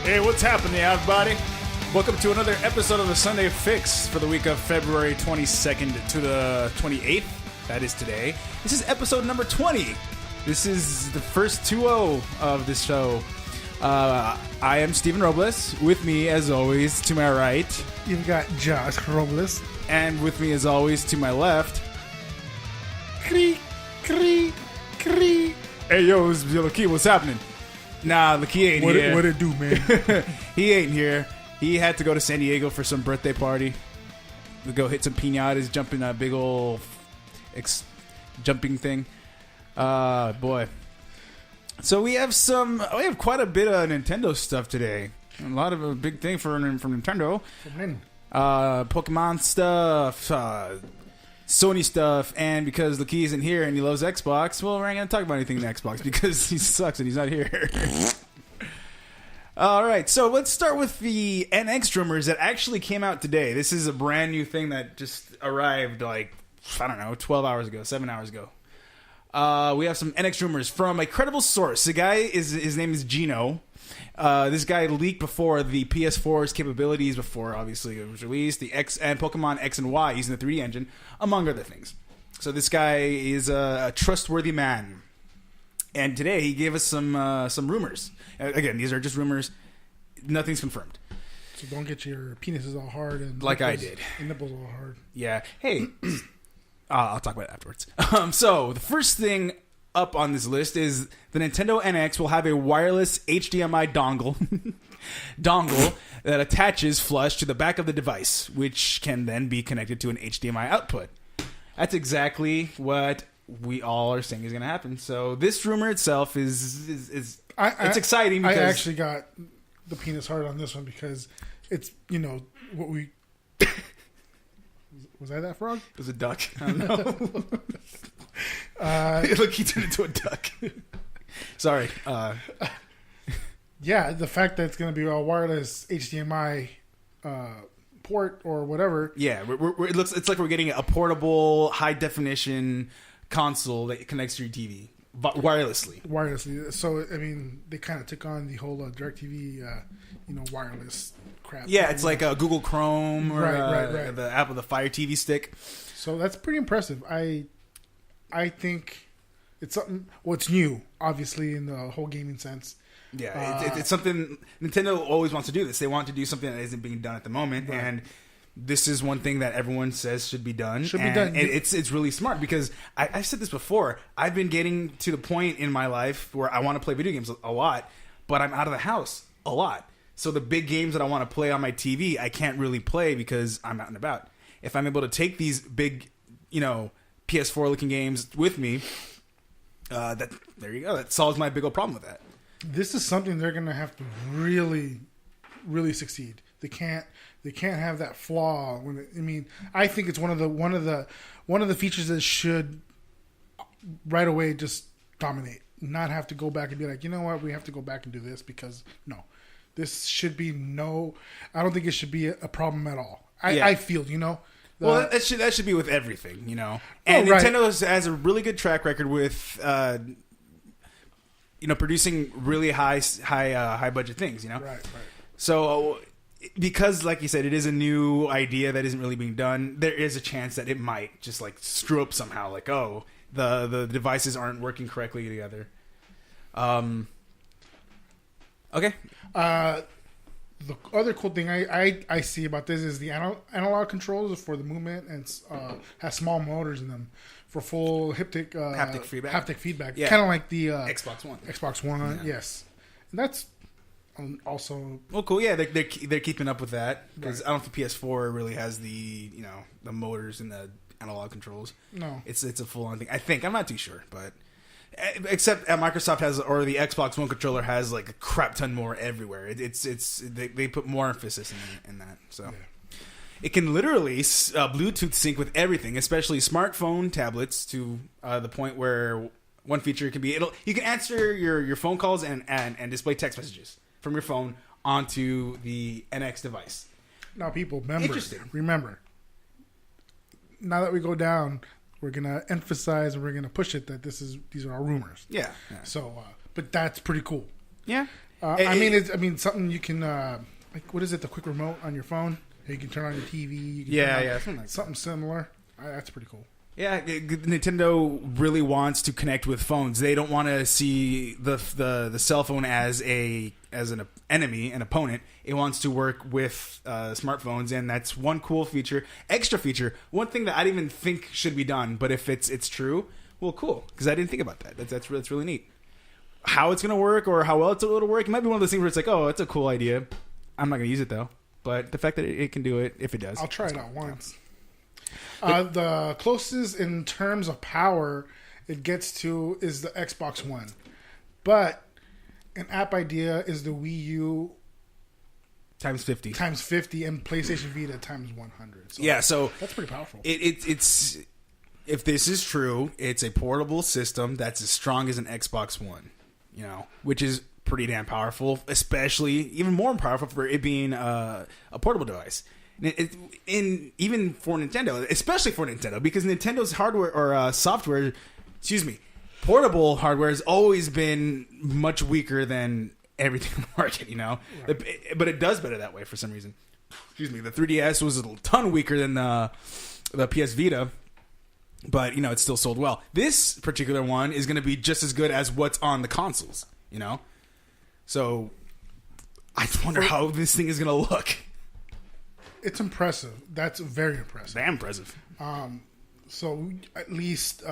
Hey, what's happening, everybody? Welcome to another episode of the Sunday Fix for the week of February 22nd to the 28th. That is today. This is episode number 20. This is the first 2-0 of this show. I am Steven Robles. With me, as always, to my right. You've got Josh Robles. And with me, as always, to my left. Cree, cree, cree. Hey, yo, it's Lakia. What's happening? Nah, Lakia ain't here. What it do, man? He ain't here. He had to go to San Diego for some birthday party. We go hit some piñatas, jump in a big old jumping thing. Boy. So we have quite a bit of Nintendo stuff today. A lot of a big thing from Nintendo. Pokemon stuff, Sony stuff, and because Lakia isn't here and he loves Xbox, well, we're not going to talk about anything in Xbox because he sucks and he's not here. All right, so let's start with the NX rumors that actually came out today. This is a brand new thing that just arrived 12 hours ago, 7 hours ago. We have some NX rumors from a credible source. The guy, his name is Gino. This guy leaked before the PS4's capabilities, before obviously it was released, the X and Pokemon X and Y using the 3D engine, among other things. So this guy is a trustworthy man. And today he gave us some rumors. Again, these are just rumors. Nothing's confirmed. So don't get your penises all hard and like I did. And nipples all hard. Yeah. Hey, I'll talk about it afterwards. So the first thing up on this list is the Nintendo NX will have a wireless HDMI dongle that attaches flush to the back of the device, which can then be connected to an HDMI output. That's exactly what we all are saying is going to happen. So this rumor itself is it's exciting because I actually got the penis hard on this one because it's, what we... Was I that frog? It was a duck. I don't know. Look, he turned into a duck. Sorry. Yeah, the fact that it's going to be a wireless HDMI port or whatever. Yeah, it's like we're getting a portable, high definition console that connects to your TV wirelessly. So, I mean, they kind of took on the whole DirecTV, wireless crap. Yeah, it's like a Google Chrome or right. the Apple, the Fire TV stick. So that's pretty impressive. I think it's something. Well, it's new, obviously, in the whole gaming sense. Yeah, it's something Nintendo always wants to do. This they want to do something that isn't being done at the moment, right. And this is one thing that everyone says should be done. And it's really smart because I've said this before. I've been getting to the point in my life where I want to play video games a lot, but I'm out of the house a lot. So the big games that I want to play on my TV, I can't really play because I'm out and about. If I'm able to take these big, PS4 looking games with me, there you go. That solves my big old problem with that. This is something they're going to have to really, really succeed. They can't have that flaw. I think it's one of the features that should right away just dominate. Not have to go back and be like, you know what, we have to go back and do this because no, this should be no. I don't think it should be a problem at all. I feel well, that should be with everything, And Nintendo has a really good track record with producing really high budget things, Right. So because, like you said, it is a new idea that isn't really being done, there is a chance that it might just like screw up somehow. Like, the devices aren't working correctly together. Okay. The other cool thing I see about this is the analog controls for the movement and has small motors in them for full haptic feedback. Yeah. Kind of like the Xbox One. Yeah. Yes. And that's also... Well, cool. Yeah, they're keeping up with that because I don't think PS4 really has the the motors and the analog controls. No. It's a full-on thing. I think. I'm not too sure, but... Except Microsoft has, or the Xbox One controller has like a crap ton more everywhere. They put more emphasis in that. So yeah. It can literally Bluetooth sync with everything, especially smartphone tablets, to the point where one feature can be you can answer your phone calls and display text messages from your phone onto the NX device. Now, people, remember. Now that we go down, we're gonna emphasize and we're gonna push it that these are all rumors. Yeah. So, but that's pretty cool. Yeah. I mean, something you can like. What is it? The quick remote on your phone. You can turn on your TV. You can turn on something similar. That's pretty cool. Yeah, Nintendo really wants to connect with phones. They don't want to see the cell phone as an enemy, an opponent. It wants to work with smartphones, and that's one cool feature, extra feature. One thing that I didn't even think should be done, but if it's true, well, cool, because I didn't think about that. That's really neat. How it's gonna work or how well it'll work, it might be one of those things where it's like, oh, it's a cool idea. I'm not gonna use it though, but the fact that it can do it, if it does, I'll try it out once. The closest in terms of power it gets to is the Xbox One. But an app idea is the Wii U times 50 and PlayStation Vita times 100. So that's pretty powerful. It's if this is true, it's a portable system that's as strong as an Xbox One, which is pretty damn powerful, especially even more powerful for it being a portable device. Even for Nintendo, especially for Nintendo, because Nintendo's hardware or software, portable hardware has always been much weaker than everything in the market, Right. But it does better that way for some reason. The 3DS was a ton weaker than the PS Vita, but it still sold well. This particular one is going to be just as good as what's on the consoles, So I just wonder how this thing is going to look. It's impressive. That's very impressive. Damn impressive. So at least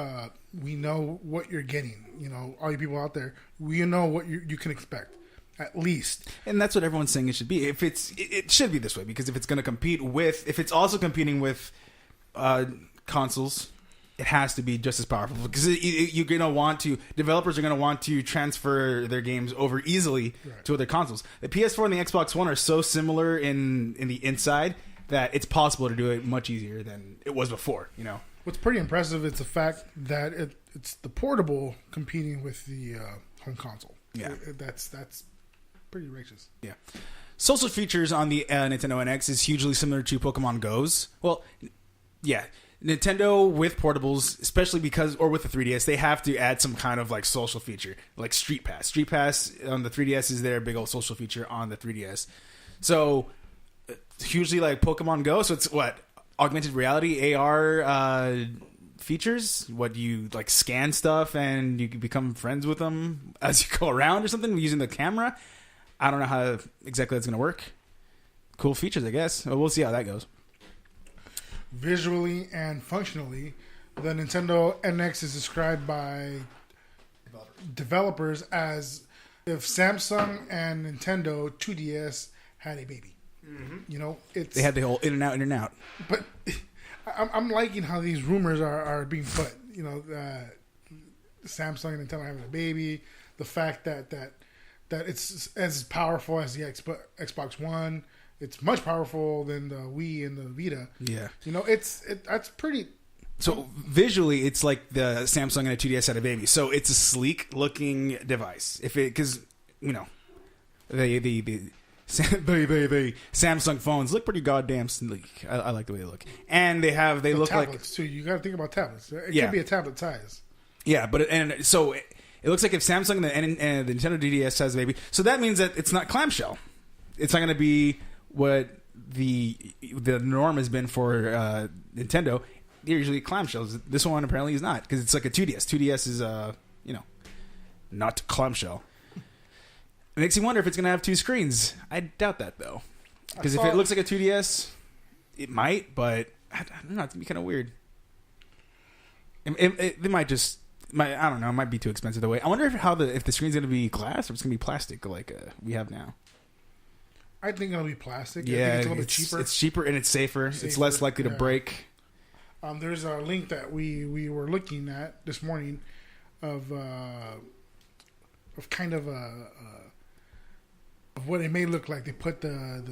we know what you're getting. All you people out there, we know what you can expect. At least. And that's what everyone's saying it should be. If it should be this way, because if it's going to compete with, if it's also competing with consoles, it has to be just as powerful. Because you're going to want to, developers are going to want to transfer their games over easily to other consoles. The PS4 and the Xbox One are so similar in the inside that it's possible to do it much easier than it was before, What's pretty impressive is the fact that it's the portable competing with the home console. Yeah. That's pretty righteous. Yeah. Social features on the Nintendo NX is hugely similar to Pokemon Go's. Well, yeah. Nintendo with portables, especially or with the 3DS, they have to add some kind of like social feature, like Street Pass. Street Pass on the 3DS is their big old social feature on the 3DS. So, hugely like Pokemon Go. So it's what? Augmented reality, AR features? What, you like scan stuff and you can become friends with them as you go around or something using the camera? I don't know how exactly that's going to work. Cool features, I guess. We'll see how that goes. Visually and functionally, the Nintendo NX is described by developers as if Samsung and Nintendo 2DS had a baby. Mm-hmm. They had the whole in and out. But I'm liking how these rumors are being put. Samsung and Nintendo having a baby. The fact that it's as powerful as the Xbox One. It's much powerful than the Wii and the Vita. Yeah. That's pretty. So visually, it's like the Samsung and a 2DS had a baby. So it's a sleek looking device. Because the Samsung phones look pretty goddamn sleek. I like the way they look, and they look like tablets too. You got to think about tablets. It could be a tablet size. Yeah, but it looks like if Samsung and the Nintendo DDS has a baby, so that means that it's not clamshell. It's not going to be what the norm has been for Nintendo. They're usually clamshells. This one apparently is not, because it's like a 2DS. 2DS is not clamshell. It makes you wonder if it's going to have two screens. I doubt that though, because if it looks like a 2DS, it might. But I don't know. It's gonna be kind of weird. They might just. I don't know. It might be too expensive the way. I wonder if the screen's going to be glass or it's going to be plastic like we have now. I think it'll be plastic. Yeah, I think it's a little bit cheaper. It's cheaper and it's safer. It's less likely to break. There's a link that we were looking at this morning of kind of of what it may look like. They put the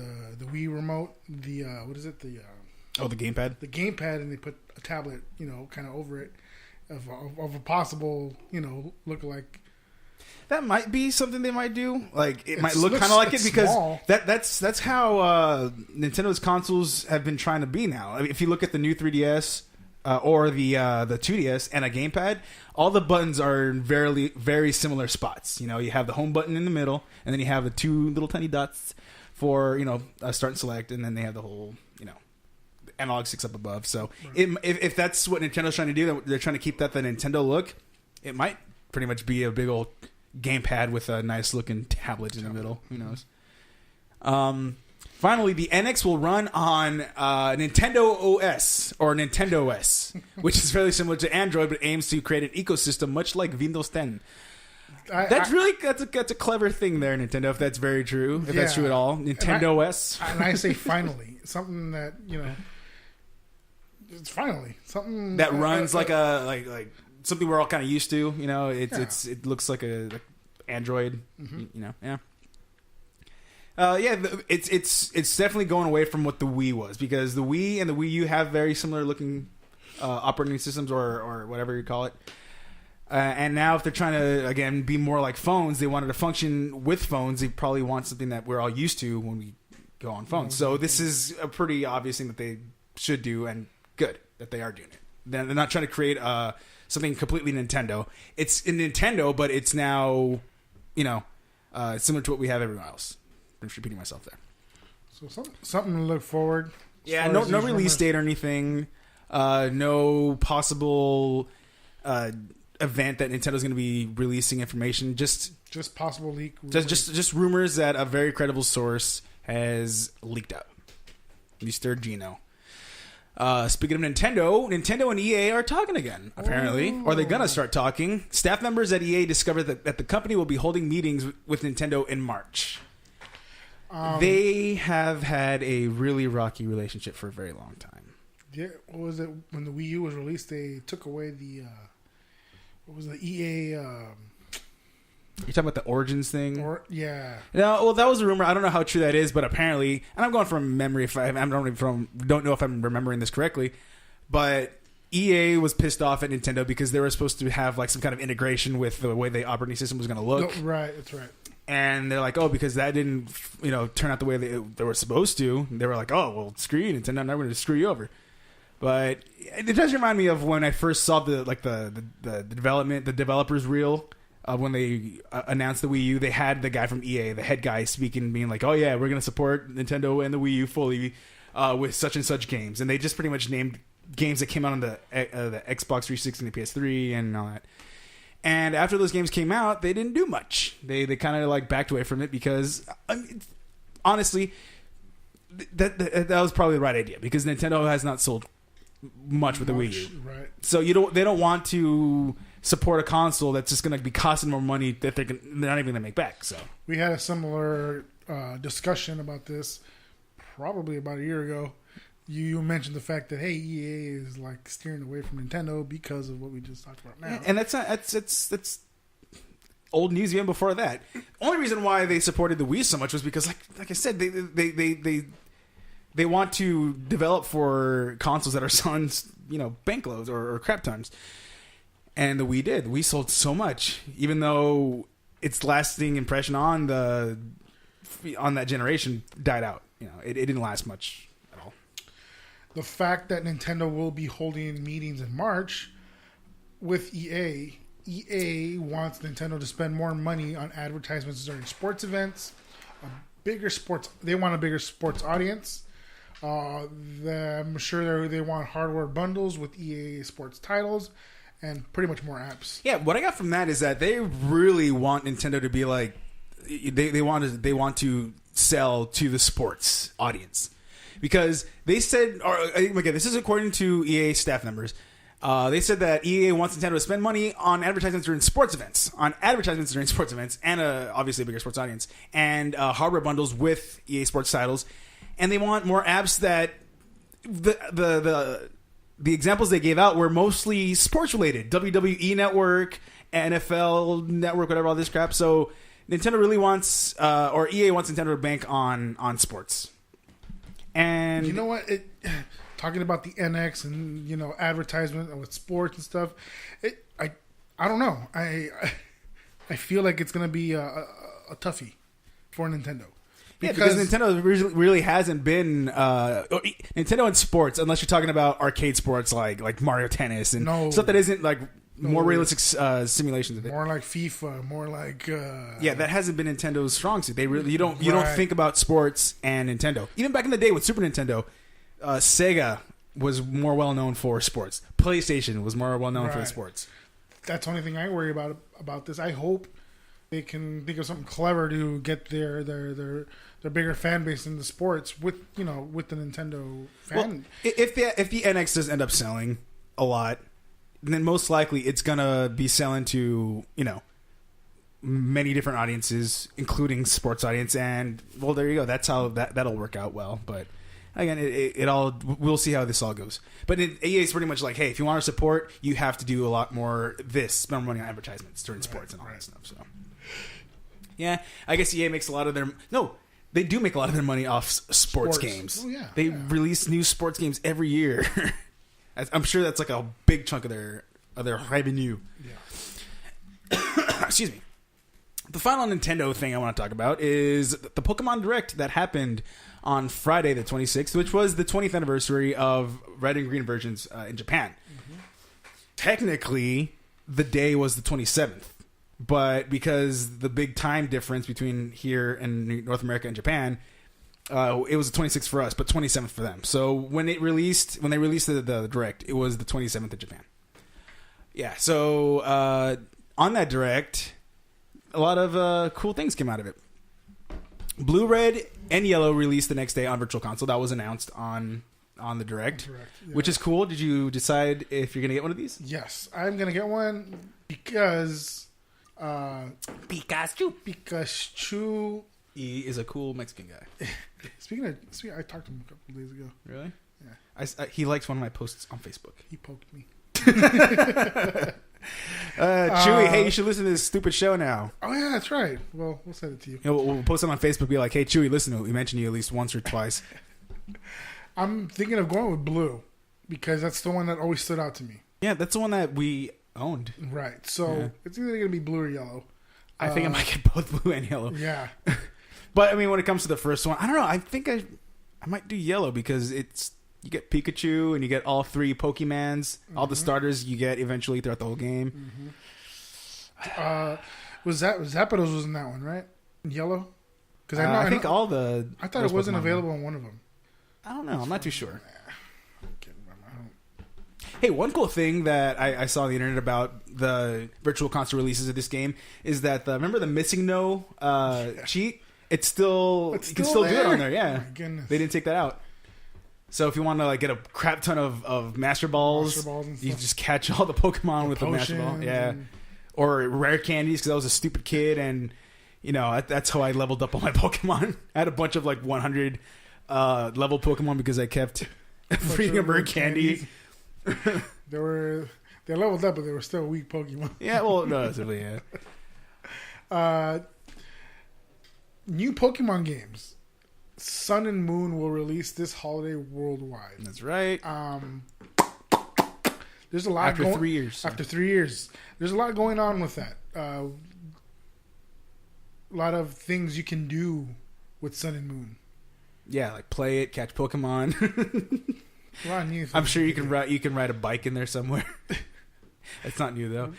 Wii remote, the what is it? The gamepad. The gamepad, and they put a tablet, kind of over it of a possible, lookalike. That might be something they might do. Like it might look kind of like it because small. That's how Nintendo's consoles have been trying to be now. I mean, if you look at the new 3DS, or the 2DS and a gamepad, all the buttons are in very similar spots. You know, you have the home button in the middle, and then you have the two little tiny dots for start and select, and then they have the whole analog sticks up above. So if that's what Nintendo's trying to do, they're trying to keep the Nintendo look. It might pretty much be a big old gamepad with a nice looking tablet in the middle. Who knows? Finally, the NX will run on Nintendo OS or Nintendo OS, which is fairly similar to Android, but aims to create an ecosystem much like Windows 10. That's a clever thing there, Nintendo. If that's very true, if that's true at all, Nintendo OS. And I say finally, something that it's finally something that runs like something we're all kind of used to. It looks like a Android. Mm-hmm. It's definitely going away from what the Wii was, because the Wii and the Wii U have very similar looking operating systems or whatever you call it. And now if they're trying to, again, be more like phones, they wanted to function with phones. They probably want something that we're all used to when we go on phones. Mm-hmm. So this is a pretty obvious thing that they should do, and good that they are doing it. They're not trying to create something completely Nintendo. It's a Nintendo, but it's now, similar to what we have everywhere else. I'm just repeating myself there. So something to look forward. Yeah, no release date or anything. No possible event that Nintendo's going to be releasing information. Just possible leak. Just rumors that a very credible source has leaked out. Mr. Gino. Speaking of Nintendo and EA are talking again, apparently. Or they're going to start talking. Staff members at EA discovered that the company will be holding meetings with Nintendo in March. They have had a really rocky relationship for a very long time. Yeah, what was it? When the Wii U was released, they took away the... what was the EA... You're talking about the Origins thing? Yeah. No, well, that was a rumor. I don't know how true that is, but apparently... And I'm going from memory. Don't know if I'm remembering this correctly. But EA was pissed off at Nintendo because they were supposed to have some kind of integration with the way the operating system was going to look. No, right, that's right. And they're like, because that didn't, turn out the way they were supposed to. They were like, well, screw you, Nintendo. I'm not going to screw you over. But it does remind me of when I first saw the developers reel when they announced the Wii U. They had the guy from EA, the head guy, speaking, being like, we're going to support Nintendo and the Wii U fully with such and such games. And they just pretty much named games that came out on the Xbox 360 and the PS3 and all that. And after those games came out, they didn't do much. They kind of backed away from it because, honestly, that was probably the right idea, because Nintendo has not sold much with the Wii U. Right. So they don't want to support a console that's just going to be costing more money that they're not even going to make back. So we had a similar discussion about this probably about a year ago. You mentioned the fact that EA is steering away from Nintendo because of what we just talked about now, and that's old news even before that. Only reason why they supported the Wii so much was because, like I said, they want to develop for consoles that are selling bankloads or crap tons, and the Wii did. The Wii sold so much, even though its lasting impression on that generation died out. It didn't last much. The fact that Nintendo will be holding meetings in March with EA wants Nintendo to spend more money on advertisements during sports events, they want a bigger sports audience. I'm sure they want hardware bundles with EA sports titles and pretty much more apps. Yeah, what I got from that is that they really want Nintendo to be they want to sell to the sports audience. Because they said, this is according to EA staff members, they said that EA wants Nintendo to spend money on advertisements during sports events, and obviously a bigger sports audience, and hardware bundles with EA sports titles, and they want more apps that the examples they gave out were mostly sports related, WWE Network, NFL Network, whatever, all this crap. So Nintendo really wants, or EA wants Nintendo to bank on sports. And you know what? Talking about the NX and advertisement with sports and stuff, I don't know. I feel like it's going to be a toughie for Nintendo. because Nintendo really hasn't been Nintendo in sports, unless you're talking about arcade sports like Mario Tennis and stuff that isn't like more realistic simulations of it. More like FIFA, more like that hasn't been Nintendo's strong suit. They really you don't think about sports and Nintendo. Even back in the day with Super Nintendo, Sega was more well known for sports. PlayStation was more well known for sports. That's the only thing I worry about this. I hope they can think of something clever to get their bigger fan base in the sports with the Nintendo fan. Well, if the NX does end up selling a lot, then most likely it's gonna be selling to many different audiences, including sports audience, and well, there you go. That's how that'll work out well. But again, it all we'll see how this all goes. But EA is pretty much like, hey, if you want our support, you have to do a lot more spend more money on advertisements during sports and all that stuff. So yeah, I guess EA makes a lot of their they do make a lot of their money off sports games. Oh, yeah, they release new sports games every year. I'm sure that's like a big chunk of their revenue. Yeah. Excuse me. The final Nintendo thing I want to talk about is the Pokemon Direct that happened on Friday the 26th, which was the 20th anniversary of Red and Green versions in Japan. Mm-hmm. Technically, the day was the 27th, but because the big time difference between here and North America and Japan, it was the 26th for us, but 27th for them. So when they released the Direct, it was the 27th in Japan. Yeah. So on that Direct, a lot of cool things came out of it. Blue, Red, and Yellow released the next day on Virtual Console. That was announced on the Direct, which is cool. Did you decide if you're going to get one of these? Yes, I'm going to get one because Pikachu He is a cool Mexican guy. Speaking of, I talked to him a couple of days ago. Really? Yeah. He likes one of my posts on Facebook. He poked me. Chewy, hey, you should listen to this stupid show now. Oh yeah, that's right. Well, we'll send it to you. We'll post it on Facebook. Be like, hey, Chewy, listen to it. We mentioned you at least once or twice. I'm thinking of going with Blue because that's the one that always stood out to me. Yeah, that's the one that we owned. Right. So it's either going to be Blue or Yellow. I think I might get both Blue and Yellow. Yeah. But I mean, when it comes to the first one, I don't know. I think I might do Yellow because you get Pikachu and you get all three Pokemans, all the starters you get eventually throughout the whole game. Mm-hmm. Was Zapdos was in that one, right? Yellow? Because I think all the. I thought it wasn't available in one of them. I don't know. I'm not too sure. Hey, one cool thing that I saw on the internet about the Virtual Console releases of this game is that remember the Missing No cheat? You can still do it on there. Yeah, my goodness. They didn't take that out. So if you want to get a crap ton of Master Balls you just catch all the Pokemon with the Master Ball. Yeah, or rare candies because I was a stupid kid and that's how I leveled up all my Pokemon. I had a bunch of 100 level Pokemon because I kept feeding them rare candy. They leveled up, but they were still weak Pokemon. Yeah, well, no, really, yeah. New Pokemon games, Sun and Moon will release this holiday worldwide. That's right. There's a lot after 3 years. After 3 years, there's a lot going on with that. A lot of things you can do with Sun and Moon. Yeah, like play it, catch Pokemon. I'm sure you can ride a bike in there somewhere. It's not new though.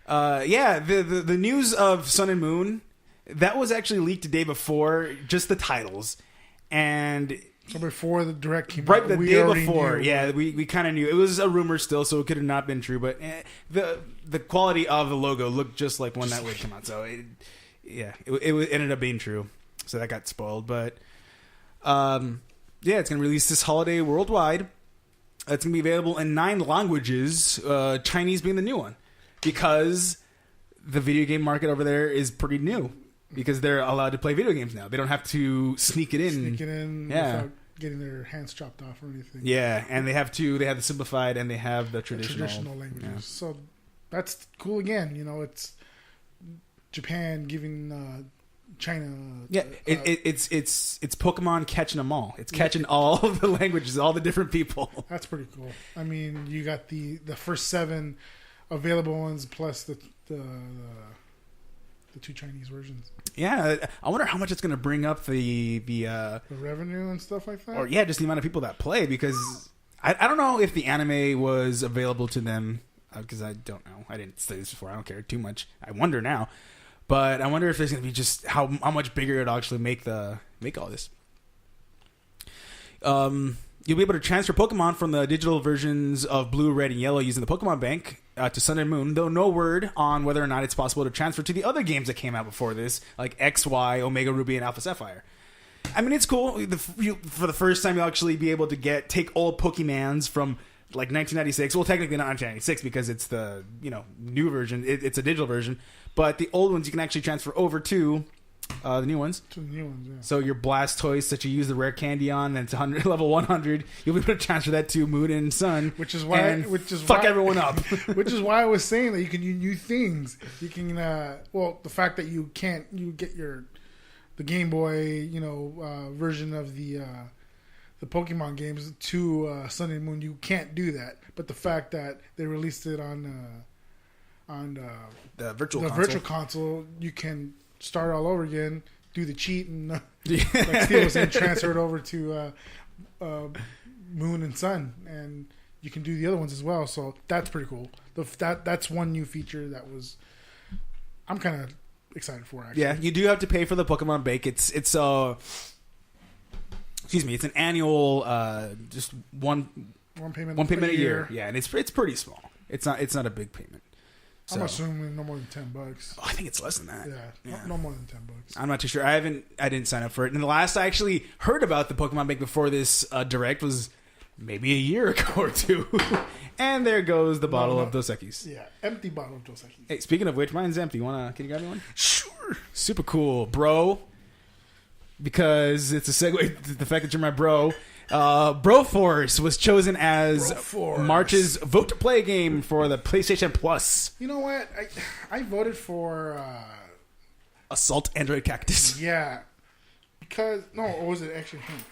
Yeah, the news of Sun and Moon that was actually leaked the day before, just the titles, and so before the Direct came right out, the day before. Yeah, we kind of knew it was a rumor still, so it could have not been true. But the quality of the logo looked just like one that would come out. So it ended up being true. So that got spoiled, but. Yeah, it's going to release this holiday worldwide. It's going to be available in 9 languages, Chinese being the new one, because the video game market over there is pretty new, because they're allowed to play video games now. They don't have to sneak it in without getting their hands chopped off or anything. Yeah, and they have the simplified and they have the traditional languages. Yeah. So that's cool again. It's Japan giving... China. Yeah, it's Pokemon catching them all. It's catching all the languages, all the different people. That's pretty cool. I mean, you got the first 7 available ones plus the the 2 Chinese versions. Yeah, I wonder how much it's going to bring up the revenue and stuff like that. Or yeah, just the amount of people that play, because I don't know if the anime was available to them, because I don't know. I didn't study this before. I don't care too much. I wonder now, but I wonder if there's going to be just how much bigger it'll actually make all this. You'll be able to transfer Pokemon from the digital versions of Blue, Red, and Yellow using the Pokemon Bank to Sun and Moon, though no word on whether or not it's possible to transfer to the other games that came out before this, like X, Y, Omega Ruby, and Alpha Sapphire. I mean, it's cool. For the first time, you'll actually be able to take old Pokemons from like 1996. Well, technically not 1996 because it's the new version. It's a digital version, but the old ones you can actually transfer over to the new ones. To the new ones, yeah. So your Blastoise that you use the rare candy on, and it's level 100, you'll be able to transfer that to Moon and Sun. Which is why fuck everyone up. Which is why I was saying that you can do new things. You can the fact that you get the Game Boy version of the Pokemon games to Sun and Moon, you can't do that. But the fact that they released it on the virtual console, you can start all over again, do the cheat, and like Steve was saying, transfer it over to Moon and Sun, and you can do the other ones as well. So that's pretty cool. That's one new feature that I'm kind of excited for. Actually, yeah, you do have to pay for the Pokemon Bank. It's it's an annual just one payment a year. Yeah, and it's pretty small. It's not a big payment. So, I'm assuming no more than $10. Oh, I think it's less than that. Yeah. No more than $10. I'm not too sure. I didn't sign up for it. And the last I actually heard about the Pokemon Bank before this Direct was maybe a year ago or two. And there goes the bottle of Dos Equis. Yeah, empty bottle of Dos Equis. Hey, speaking of which, mine's empty. Can you grab me one? Sure. Super cool, bro. Because it's a segue to the fact that you're my bro. Broforce was chosen as March's vote to play game for the PlayStation Plus. You know what? I voted for Assault Android Cactus. Yeah, because or was it Action Hank?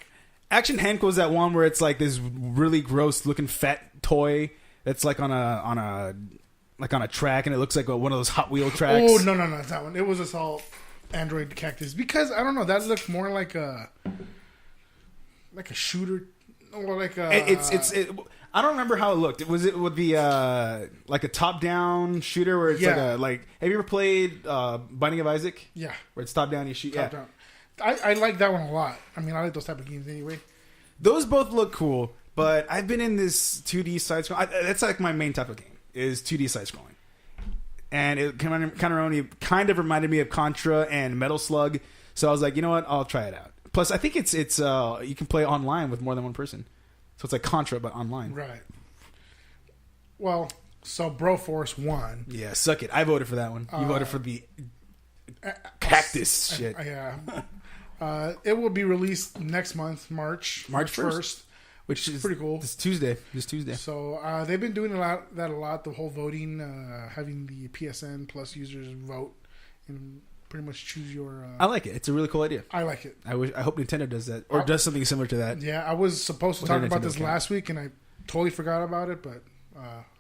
Action Hank was that one where it's like this really gross looking fat toy that's like on a track, and it looks like one of those Hot Wheel tracks. Oh no, it's that one. It was Assault Android Cactus, because I don't know, that looked more like a shooter, or like a. I don't remember how it looked. Was it with the like a top down shooter where it's like have you ever played Binding of Isaac? Yeah, where it's top down, you shoot. Top down. I like that one a lot. I mean, I like those type of games anyway. Those both look cool, but I've been in this 2D side scroll. That's like my main type of game is 2D side scrolling. And it kind of reminded me of Contra and Metal Slug. So I was like, you know what? I'll try it out. Plus, I think it's you can play online with more than one person. So it's like Contra, but online. Right. Well, so Broforce won. Yeah, suck it. I voted for that one. You voted for the cactus shit. Yeah. It will be released next month, March 1st. Which is pretty cool. This Tuesday. So they've been doing a lot. The whole voting, having the PSN Plus users vote and pretty much choose your. I like it. It's a really cool idea. I like it. I hope Nintendo does that or does something similar to that. Yeah, I was supposed to talk about this last week and I totally forgot about it. But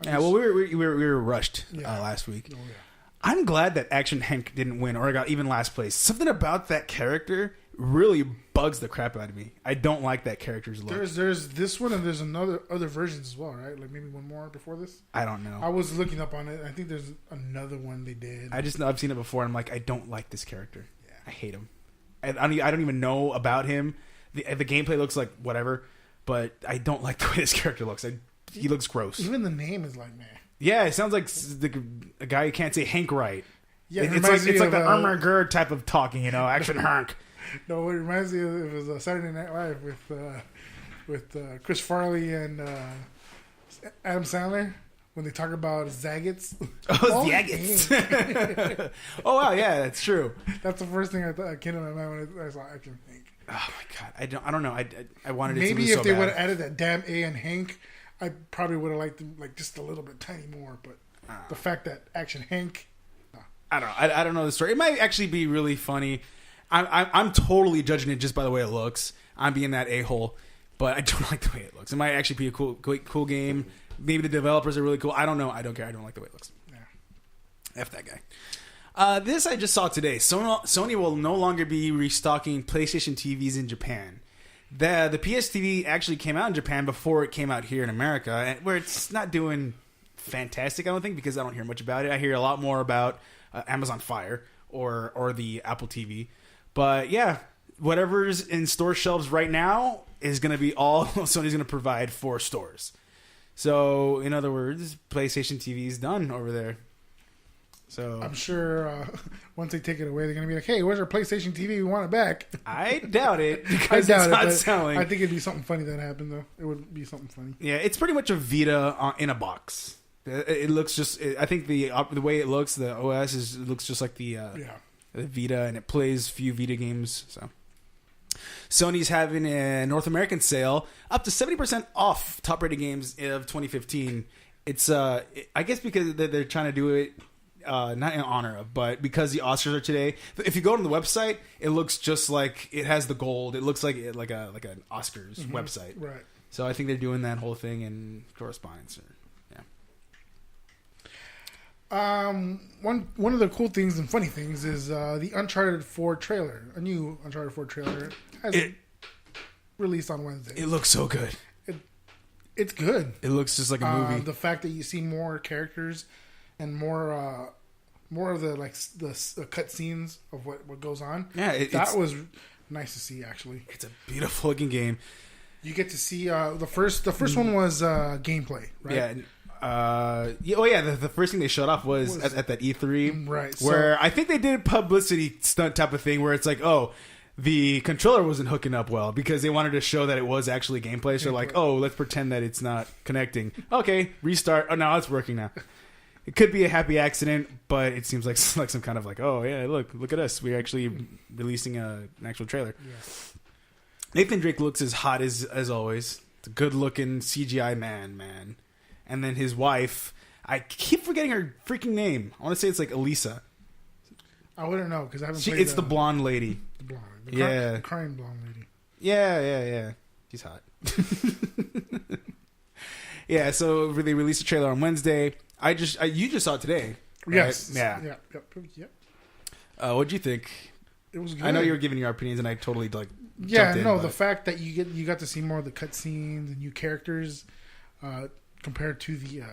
we were rushed last week. Oh, yeah. I'm glad that Action Hank didn't win or got even last place. Something about that character really bugs the crap out of me. I don't like that character's look. There's this one and there's other versions as well, right? Like maybe one more before this. I don't know. I was looking up on it. I think there's another one they did. I just know I've seen it before. And I'm like, I don't like this character. Yeah. I hate him. I don't even know about him. The gameplay looks like whatever, but I don't like the way this character looks. He looks gross. Even the name is like, man. Yeah, it sounds like a guy who can't say Hank right. Yeah, it's like the Irma Gerd type of talking, Action Hank. No, it reminds me of it was Saturday Night Live with Chris Farley and Adam Sandler when they talk about Zagat's. Oh, Zagat's. Oh wow, yeah, that's true. That's the first thing I came to my mind when I saw Action Hank. Oh my god, I don't know. I wanted it maybe to be if they would have added that damn A and Hank, I probably would have liked them like just a little bit tiny more. But the fact that Action Hank, I don't know. I don't know the story. It might actually be really funny. I'm totally judging it just by the way it looks. I'm being that a-hole, but I don't like the way it looks. It might actually be a cool game. Maybe the developers are really cool. I don't know. I don't care. I don't like the way it looks. Yeah. F that guy. This I just saw today. Sony will no longer be restocking PlayStation TVs in Japan. The PS TV actually came out in Japan before it came out here in America, and where it's not doing fantastic, I don't think, because I don't hear much about it. I hear a lot more about Amazon Fire or the Apple TV. But yeah, whatever's in store shelves right now is going to be all Sony's going to provide for stores. So, in other words, PlayStation TV is done over there. So I'm sure once they take it away, they're going to be like, "Hey, where's our PlayStation TV? We want it back." I doubt it because it's not selling. I think it'd be something funny that happened, though. It would be something funny. Yeah, it's pretty much a Vita in a box. It looks just. I think the way it looks, the OS looks just like the Vita, and it plays few Vita games. So Sony's having a North American sale up to 70% off top-rated games of 2015. It's I guess because they're trying to do it. Not in honor of, but because the Oscars are today. If you go to the website, it looks just like it has the gold. It looks like an Oscars website. Right. So I think they're doing that whole thing in correspondence. One of the cool things and funny things is the Uncharted 4 trailer. A new Uncharted 4 trailer has released on Wednesday. It looks so good. It's good. It looks just like a movie. The fact that you see more characters and more of the cut scenes of what goes on. Yeah, that was nice to see. Actually, it's a beautiful looking game. You get to see the first one was gameplay, right? Yeah. The first thing they showed off was at that E3, right? Where I think they did a publicity stunt type of thing, where it's like, oh, the controller wasn't hooking up well because they wanted to show that it was actually gameplay. So like, oh, let's pretend that it's not connecting. Okay, restart. Oh, now it's working now. It could be a happy accident, but it seems like some kind of like, oh yeah, look at us. We're actually releasing an actual trailer. Yeah. Nathan Drake looks as hot as always. It's a good looking CGI man. And then his wife, I keep forgetting her freaking name. I want to say it's like Elisa. I wouldn't know because I haven't played. It's the blonde lady. The blonde. The crying blonde lady. Yeah. She's hot. Yeah, so they released a trailer on Wednesday. You just saw it today. Right? Yes. Yeah. Yep. What'd you think? It was good. I know you were giving your opinions, and I totally the fact that you got to see more of the cutscenes and new characters, compared to the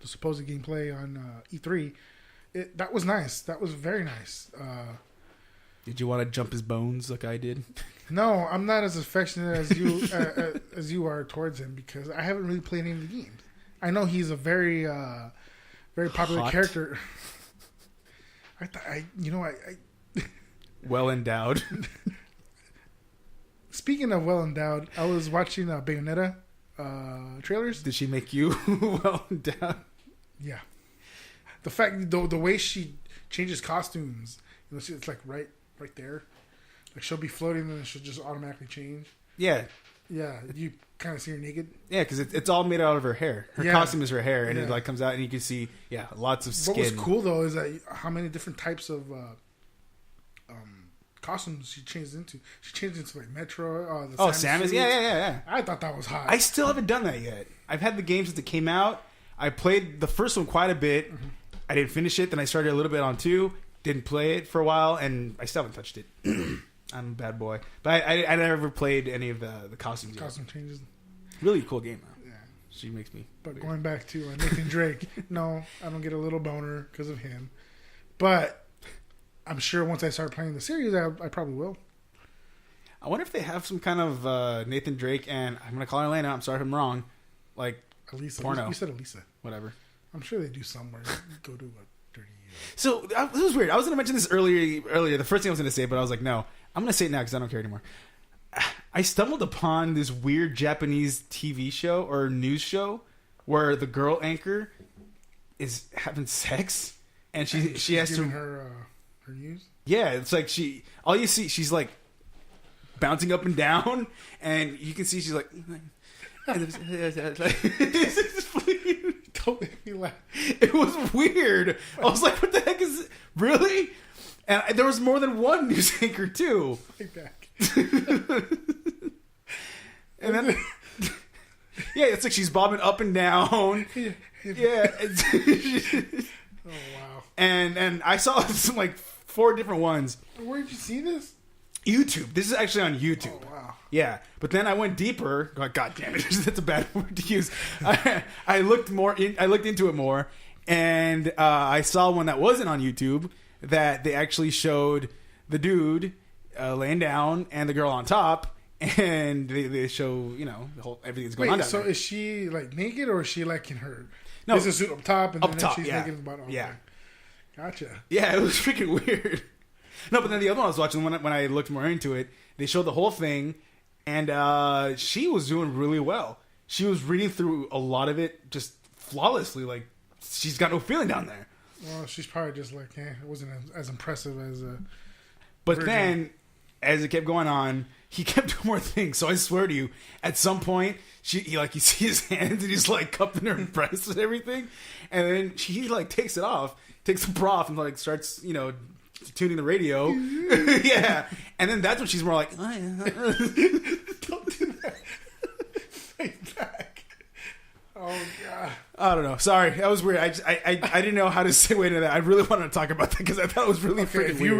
supposed gameplay on E3, that was nice. That was very nice. Did you want to jump his bones like I did? No, I'm not as affectionate as you as you are towards him because I haven't really played any of the games. I know he's a very popular character. I well endowed. Speaking of well endowed, I was watching Bayonetta trailers. Did she make you well endowed? Yeah. The fact the way she changes costumes, it's like right there. Like she'll be floating and then she'll just automatically change. Yeah. Yeah, you kind of see her naked. Yeah, because it's all made out of her hair. Her costume is her hair, and it like comes out, and you can see lots of skin. What was cool though is that how many different types of costumes she changed into. She changed into like Metro. Samus. Yeah. I thought that was hot. I still haven't done that yet. I've had the game since it came out. I played the first one quite a bit. Mm-hmm. I didn't finish it. Then I started a little bit on 2. Didn't play it for a while, and I still haven't touched it. I'm a bad boy. But I never played any of the costumes yet. Costume changes. Really cool game, though. Yeah. She makes me... But weird. Going back to Nathan Drake, no, I don't get a little boner because of him. But I'm sure once I start playing the series, I probably will. I wonder if they have some kind of Nathan Drake and... I'm going to call her Elena. I'm sorry if I'm wrong. Like, Elisa. porno. You said Elisa. Whatever. I'm sure they do somewhere. Go to a dirty... So, this was weird. I was going to mention this earlier. The first thing I was going to say, but I was like, no. I'm going to say it now because I don't care anymore. I stumbled upon this weird Japanese TV show or news show where the girl anchor is having sex and she has to her news. Yeah, it's like all you see she's like bouncing up and down and you can see she's like don't make me laugh. It was weird. I was like, what the heck is it? Really? And there was more than one news anchor too. Take back. And then, yeah, it's like she's bobbing up and down. Yeah. Oh wow. And I saw some like 4 different ones. Where did you see this? YouTube. This is actually on YouTube. Oh, wow. Yeah, but then I went deeper. God damn it, that's a bad word to use. I looked more. I looked into it more, and I saw one that wasn't on YouTube that they actually showed the dude laying down and the girl on top, and they show the whole everything's going on. So is she like naked or is she like in her? No, there's a suit up top and then she's yeah. naked at the bottom. Yeah, gotcha. Yeah, it was freaking weird. No, but then the other one I was watching, when I looked more into it, they showed the whole thing, and she was doing really well. She was reading through a lot of it just flawlessly. Like, she's got no feeling down there. Well, she's probably just like, it wasn't as impressive as a. But virgin. then, as it kept going on, he kept doing more things. So I swear to you, at some point, you see his hands and he's like cupping her breasts and everything, and then he like takes it off, takes the bra off, and like starts tuning the radio. Yeah, and then that's when she's more like, oh, yeah. Don't do that. Fight back. Oh god. I don't know. Sorry, that was weird. I didn't know how to segue into that. I really wanted to talk about that because I thought it was really freaking If weird. you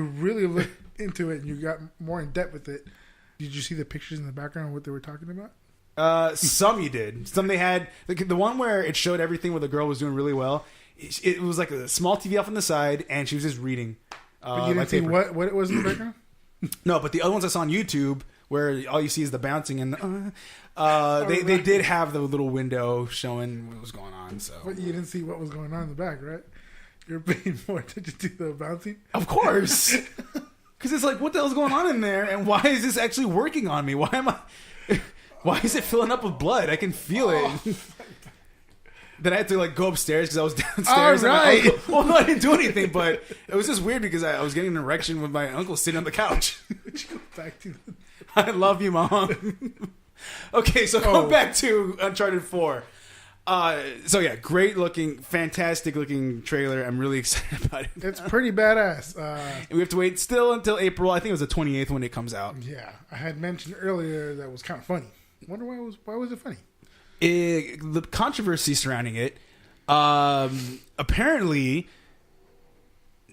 really look into it and you got more in depth with it, did you see the pictures in the background of what they were talking about? Some you did. Some they had. The one where it showed everything where the girl was doing really well. It was like a small TV off on the side, and she was just reading. But you didn't see what it was in the background? No, but the other ones I saw on YouTube, where all you see is the bouncing, and they did have the little window showing what was going on. So, but you didn't see what was going on in the back, right? You're paying more attention to the bouncing. Of course, because it's like, what the hell's going on in there, and why is this actually working on me? Why is it filling up with blood? I can feel it. Then I had to like go upstairs because I was downstairs. All right. Well, I didn't do anything, but it was just weird because I was getting an erection with my uncle sitting on the couch. Back to I love you, Mom. Okay, so going back to Uncharted 4. So yeah, great looking, fantastic looking trailer. I'm really excited about it. It's pretty badass. And we have to wait still until April. I think it was the 28th when it comes out. Yeah, I had mentioned earlier that was kind of funny. Wonder why was it funny? The controversy surrounding it. Apparently,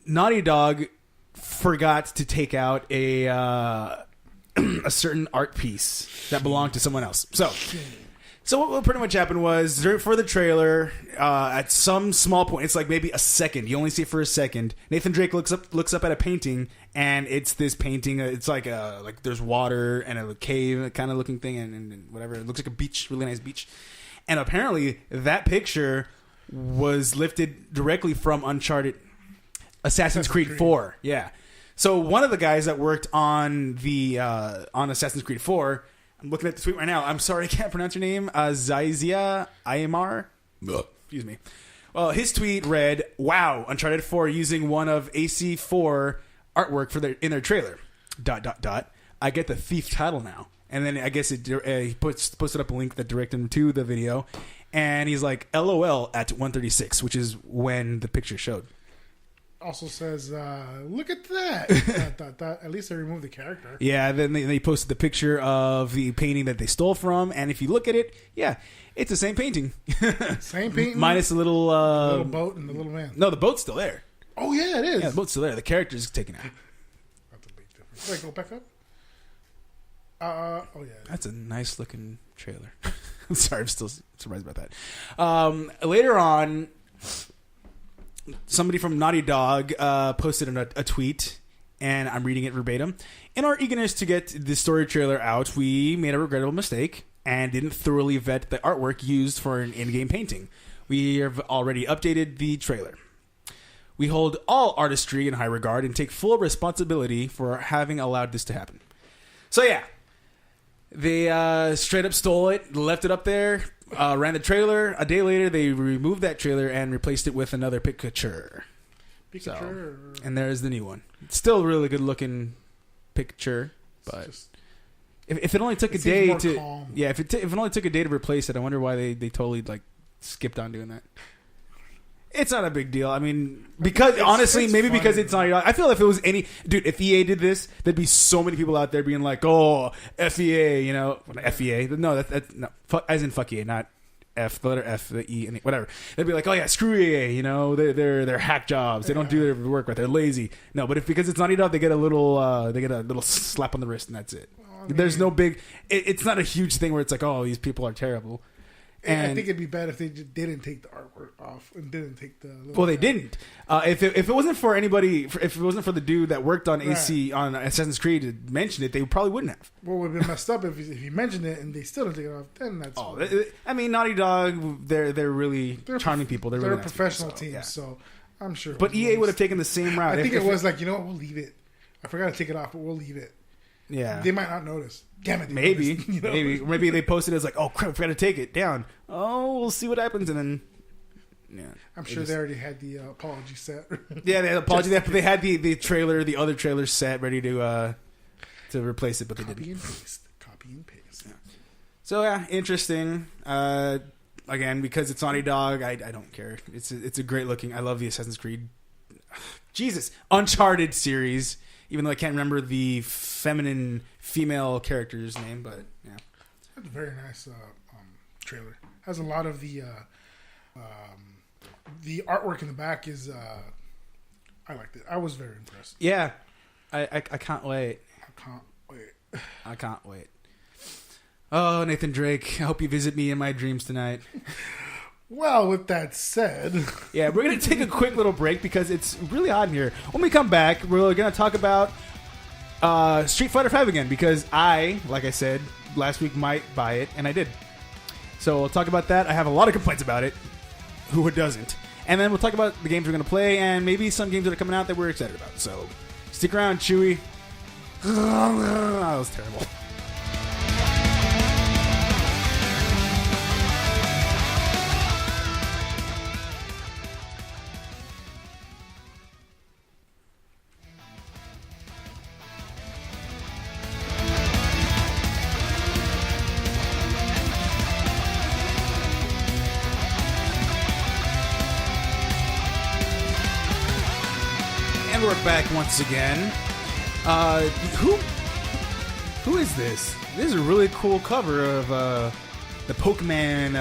Naughty Dog forgot to take out a certain art piece that belonged to someone else. So what pretty much happened was for the trailer, at some small point, it's like maybe a second. You only see it for a second. Nathan Drake looks up at a painting, and it's this painting. It's like there's water and a cave kind of looking thing, and whatever. It looks like a beach, really nice beach. And apparently, that picture was lifted directly from Assassin's Creed 4. Yeah. So one of the guys that worked on on Assassin's Creed 4. I'm looking at the tweet right now. I'm sorry, I can't pronounce your name. Zaizia Aymar. Excuse me. Well, his tweet read, "Wow, Uncharted 4 using one of AC4 artwork in their trailer. ... I get the thief title now." And then I guess he posted up a link that directed him to the video, and he's like, "LOL at 136," which is when the picture showed. Also says, look at that. At least they removed the character. Yeah, then they posted the picture of the painting that they stole from, and if you look at it, yeah, it's the same painting. Same painting? Minus the little boat and the little man. No, the boat's still there. Oh, yeah, it is. Yeah, the boat's still there. The character's taken out. That's a big difference. Wait, go back up? Oh, yeah. That's a nice looking trailer. I'm sorry, I'm still surprised about that. Later on, somebody from Naughty Dog posted a tweet, and I'm reading it verbatim. In our eagerness to get the story trailer out, we made a regrettable mistake and didn't thoroughly vet the artwork used for an in-game painting. We have already updated the trailer. We hold all artistry in high regard and take full responsibility for having allowed this to happen. So yeah, they straight up stole it, left it up there, ran the trailer. A day later, they removed that trailer and replaced it with another picture. So, and there's the new one. It's still a really good looking picture, but if it only took a day to, calm. Yeah, if it only took a day to replace it, I wonder why they totally like skipped on doing that. It's not a big deal. I mean, because honestly, maybe funny. Because it's not. I feel if it was if EA did this, there'd be so many people out there being like, "Oh, FEA," FEA. No, that's no, as in fuck EA, not F, the letter F, the E, and the, whatever. They'd be like, oh yeah, screw EA, you know, they're hack jobs. They don't do their work right. They're lazy. No, but because it's Naughty Dog, they get a little slap on the wrist, and that's it. I mean, there's no big. It's not a huge thing where it's like, oh, these people are terrible. And I think it'd be bad if they just didn't take the artwork off and didn't take the. Well, they didn't. If it wasn't for anybody, if it wasn't for the dude that worked on AC on Assassin's Creed to mention it, they probably wouldn't have. What would have been messed up if he mentioned it and they still didn't take it off? Then that's. Oh, I mean, Naughty Dog, they're really charming people. They're really a nice professional people, team, yeah. so I'm sure. But EA would have taken the same route. I think it was like, you know what, we'll leave it. I forgot to take it off, but we'll leave it. Yeah, they might not notice. Damn it! Maybe, noticed, you know? maybe they posted it as like, oh crap, I forgot to take it down. Oh, we'll see what happens, and then yeah, I'm sure they already had the apology set. Yeah, they had apology. They had the trailer, the other trailer set ready to replace it, but they didn't. Copy and paste. Yeah. So yeah, interesting. Again, because it's Naughty Dog, I don't care. It's a great looking. I love the Assassin's Creed. Jesus, Uncharted series. Even though I can't remember the female character's name, but yeah, that's a very nice trailer. Has a lot of the artwork in the back is. I liked it. I was very impressed. Yeah, I can't wait. I can't wait. Oh, Nathan Drake, I hope you visit me in my dreams tonight. Well, with that said... Yeah, we're going to take a quick little break because it's really hot in here. When we come back, we're going to talk about Street Fighter V again because I, like I said, last week might buy it, and I did. So we'll talk about that. I have a lot of complaints about it. Who doesn't? And then we'll talk about the games we're going to play and maybe some games that are coming out that we're excited about. So stick around, Chewy. That was terrible. We're back once again. Who is this? This is a really cool cover of the Pokemon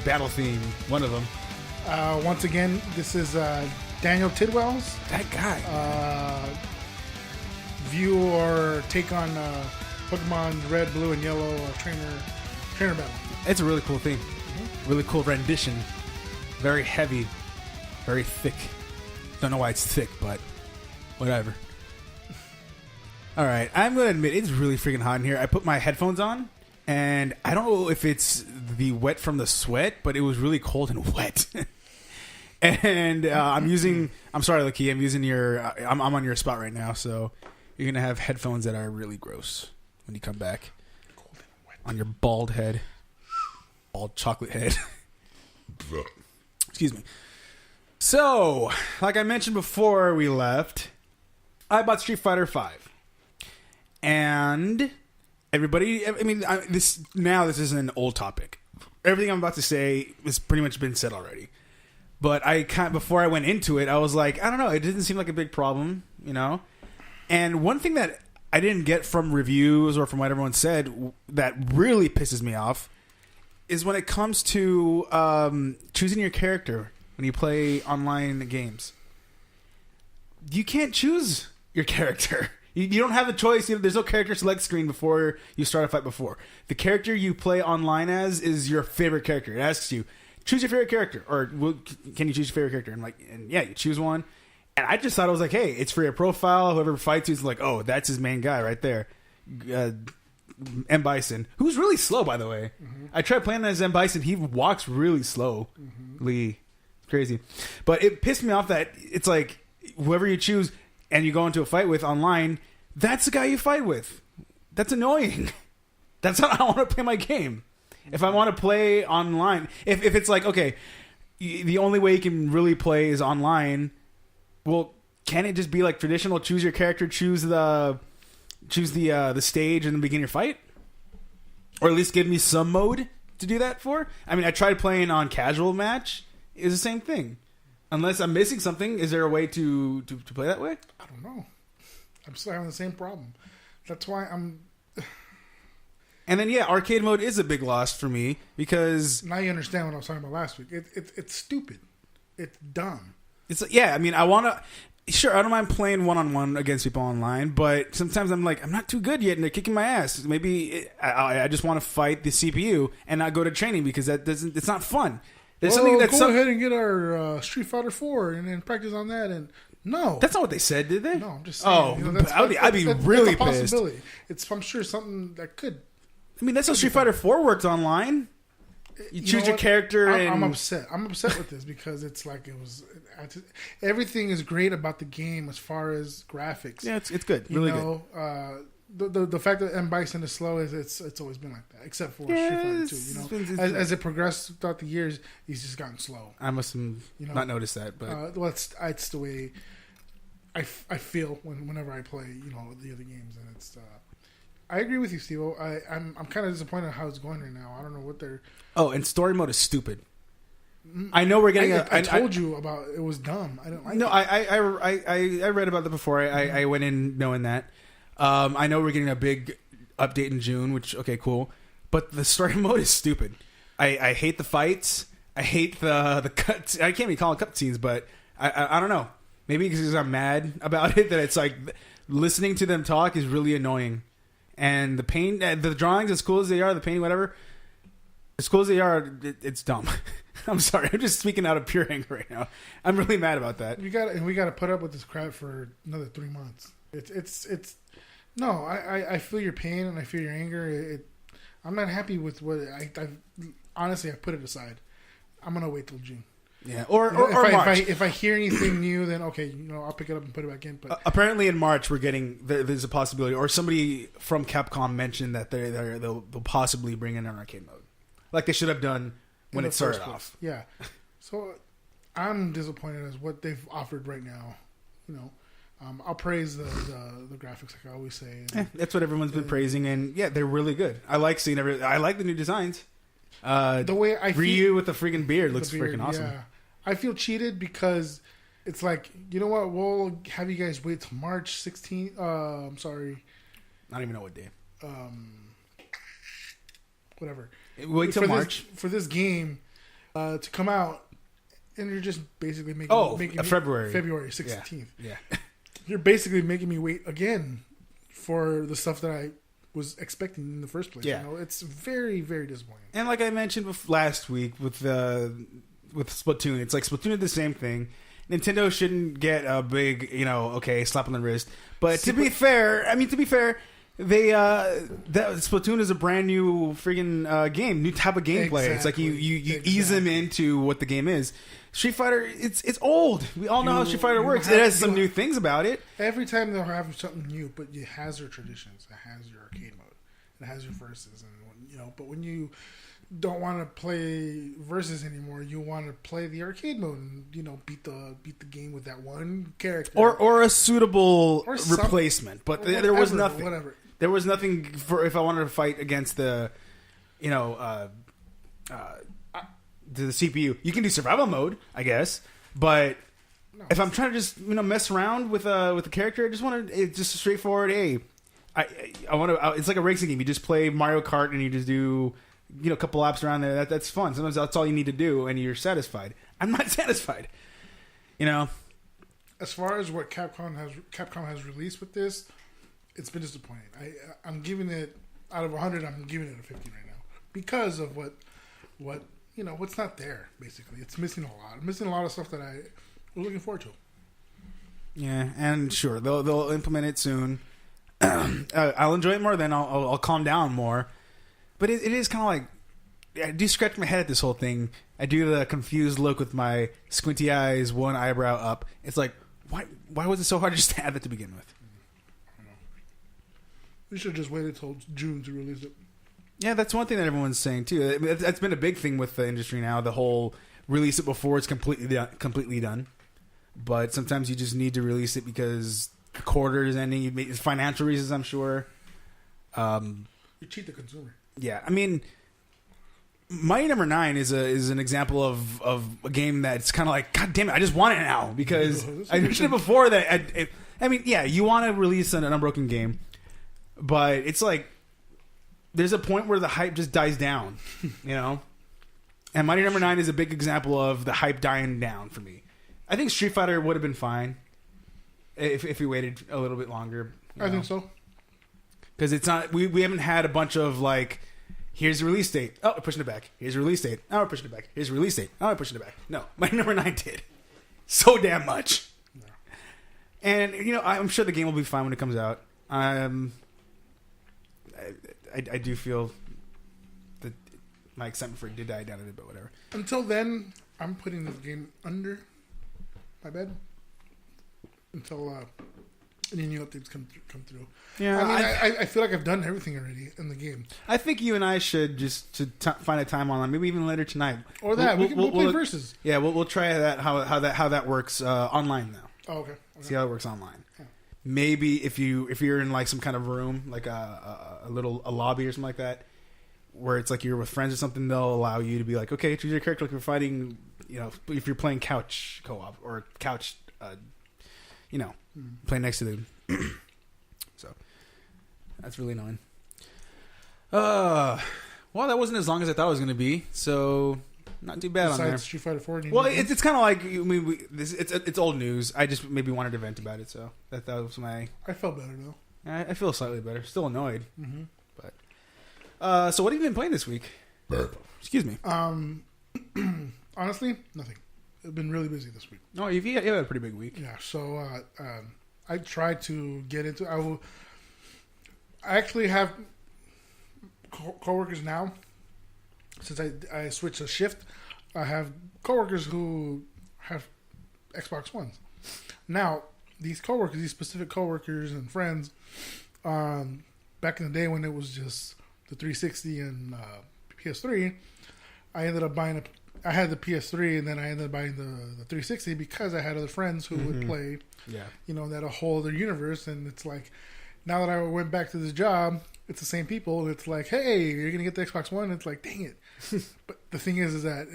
battle theme. One of them. Once again, this is Daniel Tidwell's. That guy. View or take on Pokemon Red, Blue, and Yellow trainer battle. It's a really cool theme. Mm-hmm. Really cool rendition. Very heavy. Very thick. Don't know why it's thick, but. Whatever. All right, I'm going to admit it's really freaking hot in here. I put my headphones on, and I don't know if it's the wet from the sweat, but it was really cold and wet. And I'm sorry, Lucky, I'm using I'm on your spot right now, so you're going to have headphones that are really gross when you come back. Cold and wet. On your bald head. Bald chocolate head. Excuse me. So, like I mentioned before we left, I bought Street Fighter V. And everybody, I mean, this is an old topic. Everything I'm about to say has pretty much been said already. But before I went into it, I was like, I don't know, it didn't seem like a big problem, you know? And one thing that I didn't get from reviews or from what everyone said that really pisses me off is when it comes to choosing your character when you play online games. You can't choose your character. You don't have a choice. There's no character select screen before you start a fight before. The character you play online as is your favorite character. It asks you, choose your favorite character. Or can you choose your favorite character? And yeah, you choose one. And I just thought it was like, hey, it's for your profile. Whoever fights you is like, oh, that's his main guy right there. M. Bison, who's really slow, by the way. Mm-hmm. I tried playing as M. Bison. He walks really slowly. Mm-hmm. Crazy. But it pissed me off that it's like, whoever you choose and you go into a fight with online, that's the guy you fight with. That's annoying. That's how I want to play my game. If I want to play online, if it's like, okay, the only way you can really play is online, well, can it just be like traditional? Choose your character, choose the stage, and then begin your fight, or at least give me some mode to do that for. I mean, I tried playing on casual match. It's the same thing. Unless I'm missing something, is there a way to play that way? I don't know. I'm still having the same problem. That's why And then arcade mode is a big loss for me because Now you understand what I was talking about last week. It's stupid. It's dumb. it's I mean, I want to. Sure, I don't mind playing one-on-one against people online, but sometimes I'm like, I'm not too good yet, and they're kicking my ass. Maybe I just want to fight the CPU and not go to training because it's not fun. There's something that's go ahead and get our Street Fighter 4 and then practice on that. And no, that's not what they said, did they? No, I'm just saying. Oh, I'd be really that's a pissed. possibility. I'm sure something that could. I mean, that's how Street Fighter 4 works online. You choose your character. I'm upset. I'm upset with this because it's like it was. Everything is great about the game as far as graphics. Yeah, it's good. Really good. The fact that M Bison is slow is it's always been like that, except for Street Fighter 2. As it progressed throughout the years, he's just gotten slow. I must have not noticed that, but it's the way I feel whenever I play the other games, and it's. I agree with you, Steve. I'm kind of disappointed in how it's going right now. I don't know what they're. Oh, and story mode is stupid. I know we're getting. I told you about it was dumb. I don't like. No, I read about that before. I went in knowing that. I know we're getting a big update in June, which cool. But the story mode is stupid. I hate the fights. I hate the cuts. I can't even call it cutscenes, but I don't know. Maybe because I'm mad about it that it's like listening to them talk is really annoying. And the drawings, as cool as they are, the painting, whatever, as cool as they are, it's dumb. I'm sorry. I'm just speaking out of pure anger right now. I'm really mad about that. We got to put up with this crap for another 3 months. It's no. I feel your pain and I feel your anger. I'm not happy with what I honestly. I put it aside. I'm gonna wait till June. Yeah, or March. If I hear anything new, then okay, I'll pick it up and put it back in. But apparently in March we're getting there's a possibility, or somebody from Capcom mentioned that they'll possibly bring in an arcade mode, like they should have done when it started off. Yeah, so I'm disappointed as what they've offered right now. I'll praise the graphics like I always say. That's what everyone's been praising, and they're really good. I like seeing I like the new designs. The way I Ryu with the freaking beard looks freaking awesome. Yeah. I feel cheated because it's like, you know what? We'll have you guys wait till March 16th. I'm sorry. I don't even know what day. Whatever. Wait till March for this game to come out, and you're just basically making February 16th. Yeah. You're basically making me wait again for the stuff that I was expecting in the first place. Yeah. It's very, very disappointing. And like I mentioned last week with Splatoon, it's like Splatoon did the same thing. Nintendo shouldn't get a big, slap on the wrist. But to be fair, they Splatoon is a brand new freaking game, new type of gameplay. Exactly. It's like you ease them into what the game is. Street Fighter, it's old. We all know how Street Fighter works. It has some new things about it. Every time they'll have something new, but it has your traditions. It has your arcade mode. It has your verses, and but when you don't want to play versus anymore, you want to play the arcade mode and beat the game with that one character or a suitable replacement. But there was nothing. Whatever. There was nothing for if I wanted to fight against the CPU. You can do survival mode, I guess, but if I'm trying to just mess around with a character, I just want to just straightforward. Hey, I want to. It's like a racing game. You just play Mario Kart and you just do a couple laps around there. That's fun. Sometimes that's all you need to do, and you're satisfied. I'm not satisfied. As far as what Capcom has released with this, it's been disappointing. I'm giving it out of 100. I'm giving it a 50 right now because of what what's not there. Basically, it's missing a lot. I'm missing a lot of stuff that I was looking forward to. Yeah, and sure they'll implement it soon. I'll enjoy it more. Then I'll calm down more. But it is kind of like I do scratch my head at this whole thing. I do the confused look with my squinty eyes, one eyebrow up. It's like why was it so hard just to have it to begin with? I don't know. We should have just waited till June to release it. Yeah, that's one thing that everyone's saying too. That's been a big thing with the industry now. The whole release it before it's completely done. But sometimes you just need to release it because the quarter is ending. It's financial reasons, I'm sure. You cheat the consumer. Yeah, I mean, Mighty Number 9 is an example of a game that's kind of like, God damn it, I just want it now because I mentioned it before that. You want to release an unbroken game, but it's like there's a point where the hype just dies down, you know. And Mighty Number 9 is a big example of the hype dying down for me. I think Street Fighter would have been fine if we waited a little bit longer. I think so. Because it's not, we haven't had a bunch of like, here's the release date. Oh, we're pushing it back. Here's the release date. Oh, we're pushing it back. Here's the release date. Oh, we're pushing it back. No, Mighty Number 9 did so damn much. Yeah. And you know, I'm sure the game will be fine when it comes out. I do feel that my excitement for it did die down a bit, but whatever. Until then, I'm putting this game under my bed until any new updates come through. Yeah, I mean, I feel like I've done everything already in the game. I think you and I should just find a time online, maybe even later tonight, or that we'll play versus. Yeah, we'll try that how that works online now. Oh, okay. See how it works online. Yeah. Maybe if you're in like some kind of room, like a lobby or something like that, where it's like you're with friends or something, they'll allow you to be like, okay, choose your character like you're fighting, you know, if you're playing couch co-op or couch, playing next to them. So that's really annoying. Well, that wasn't as long as I thought it was going to be, so not too bad. Besides on there. Street Fighter 4. Well, it's kind of like it's old news. I just maybe wanted to vent about it, so that was my. I felt better though. I feel slightly better. Still annoyed, but. So what have you been playing this week? Excuse me. Honestly, nothing. I've been really busy this week. No, you've had a pretty big week. Yeah, so I tried to get into. I actually have coworkers now. Since I switched a shift, I have coworkers who have Xbox Ones. Now, these specific coworkers and friends, back in the day when it was just the 360 and PS3, I ended up buying I had the PS3 and then I ended up buying the 360 because I had other friends who would play, that a whole other universe. And it's like, now that I went back to this job, it's the same people. It's like, hey, you're going to get the Xbox One. It's like, dang it. But the thing is that,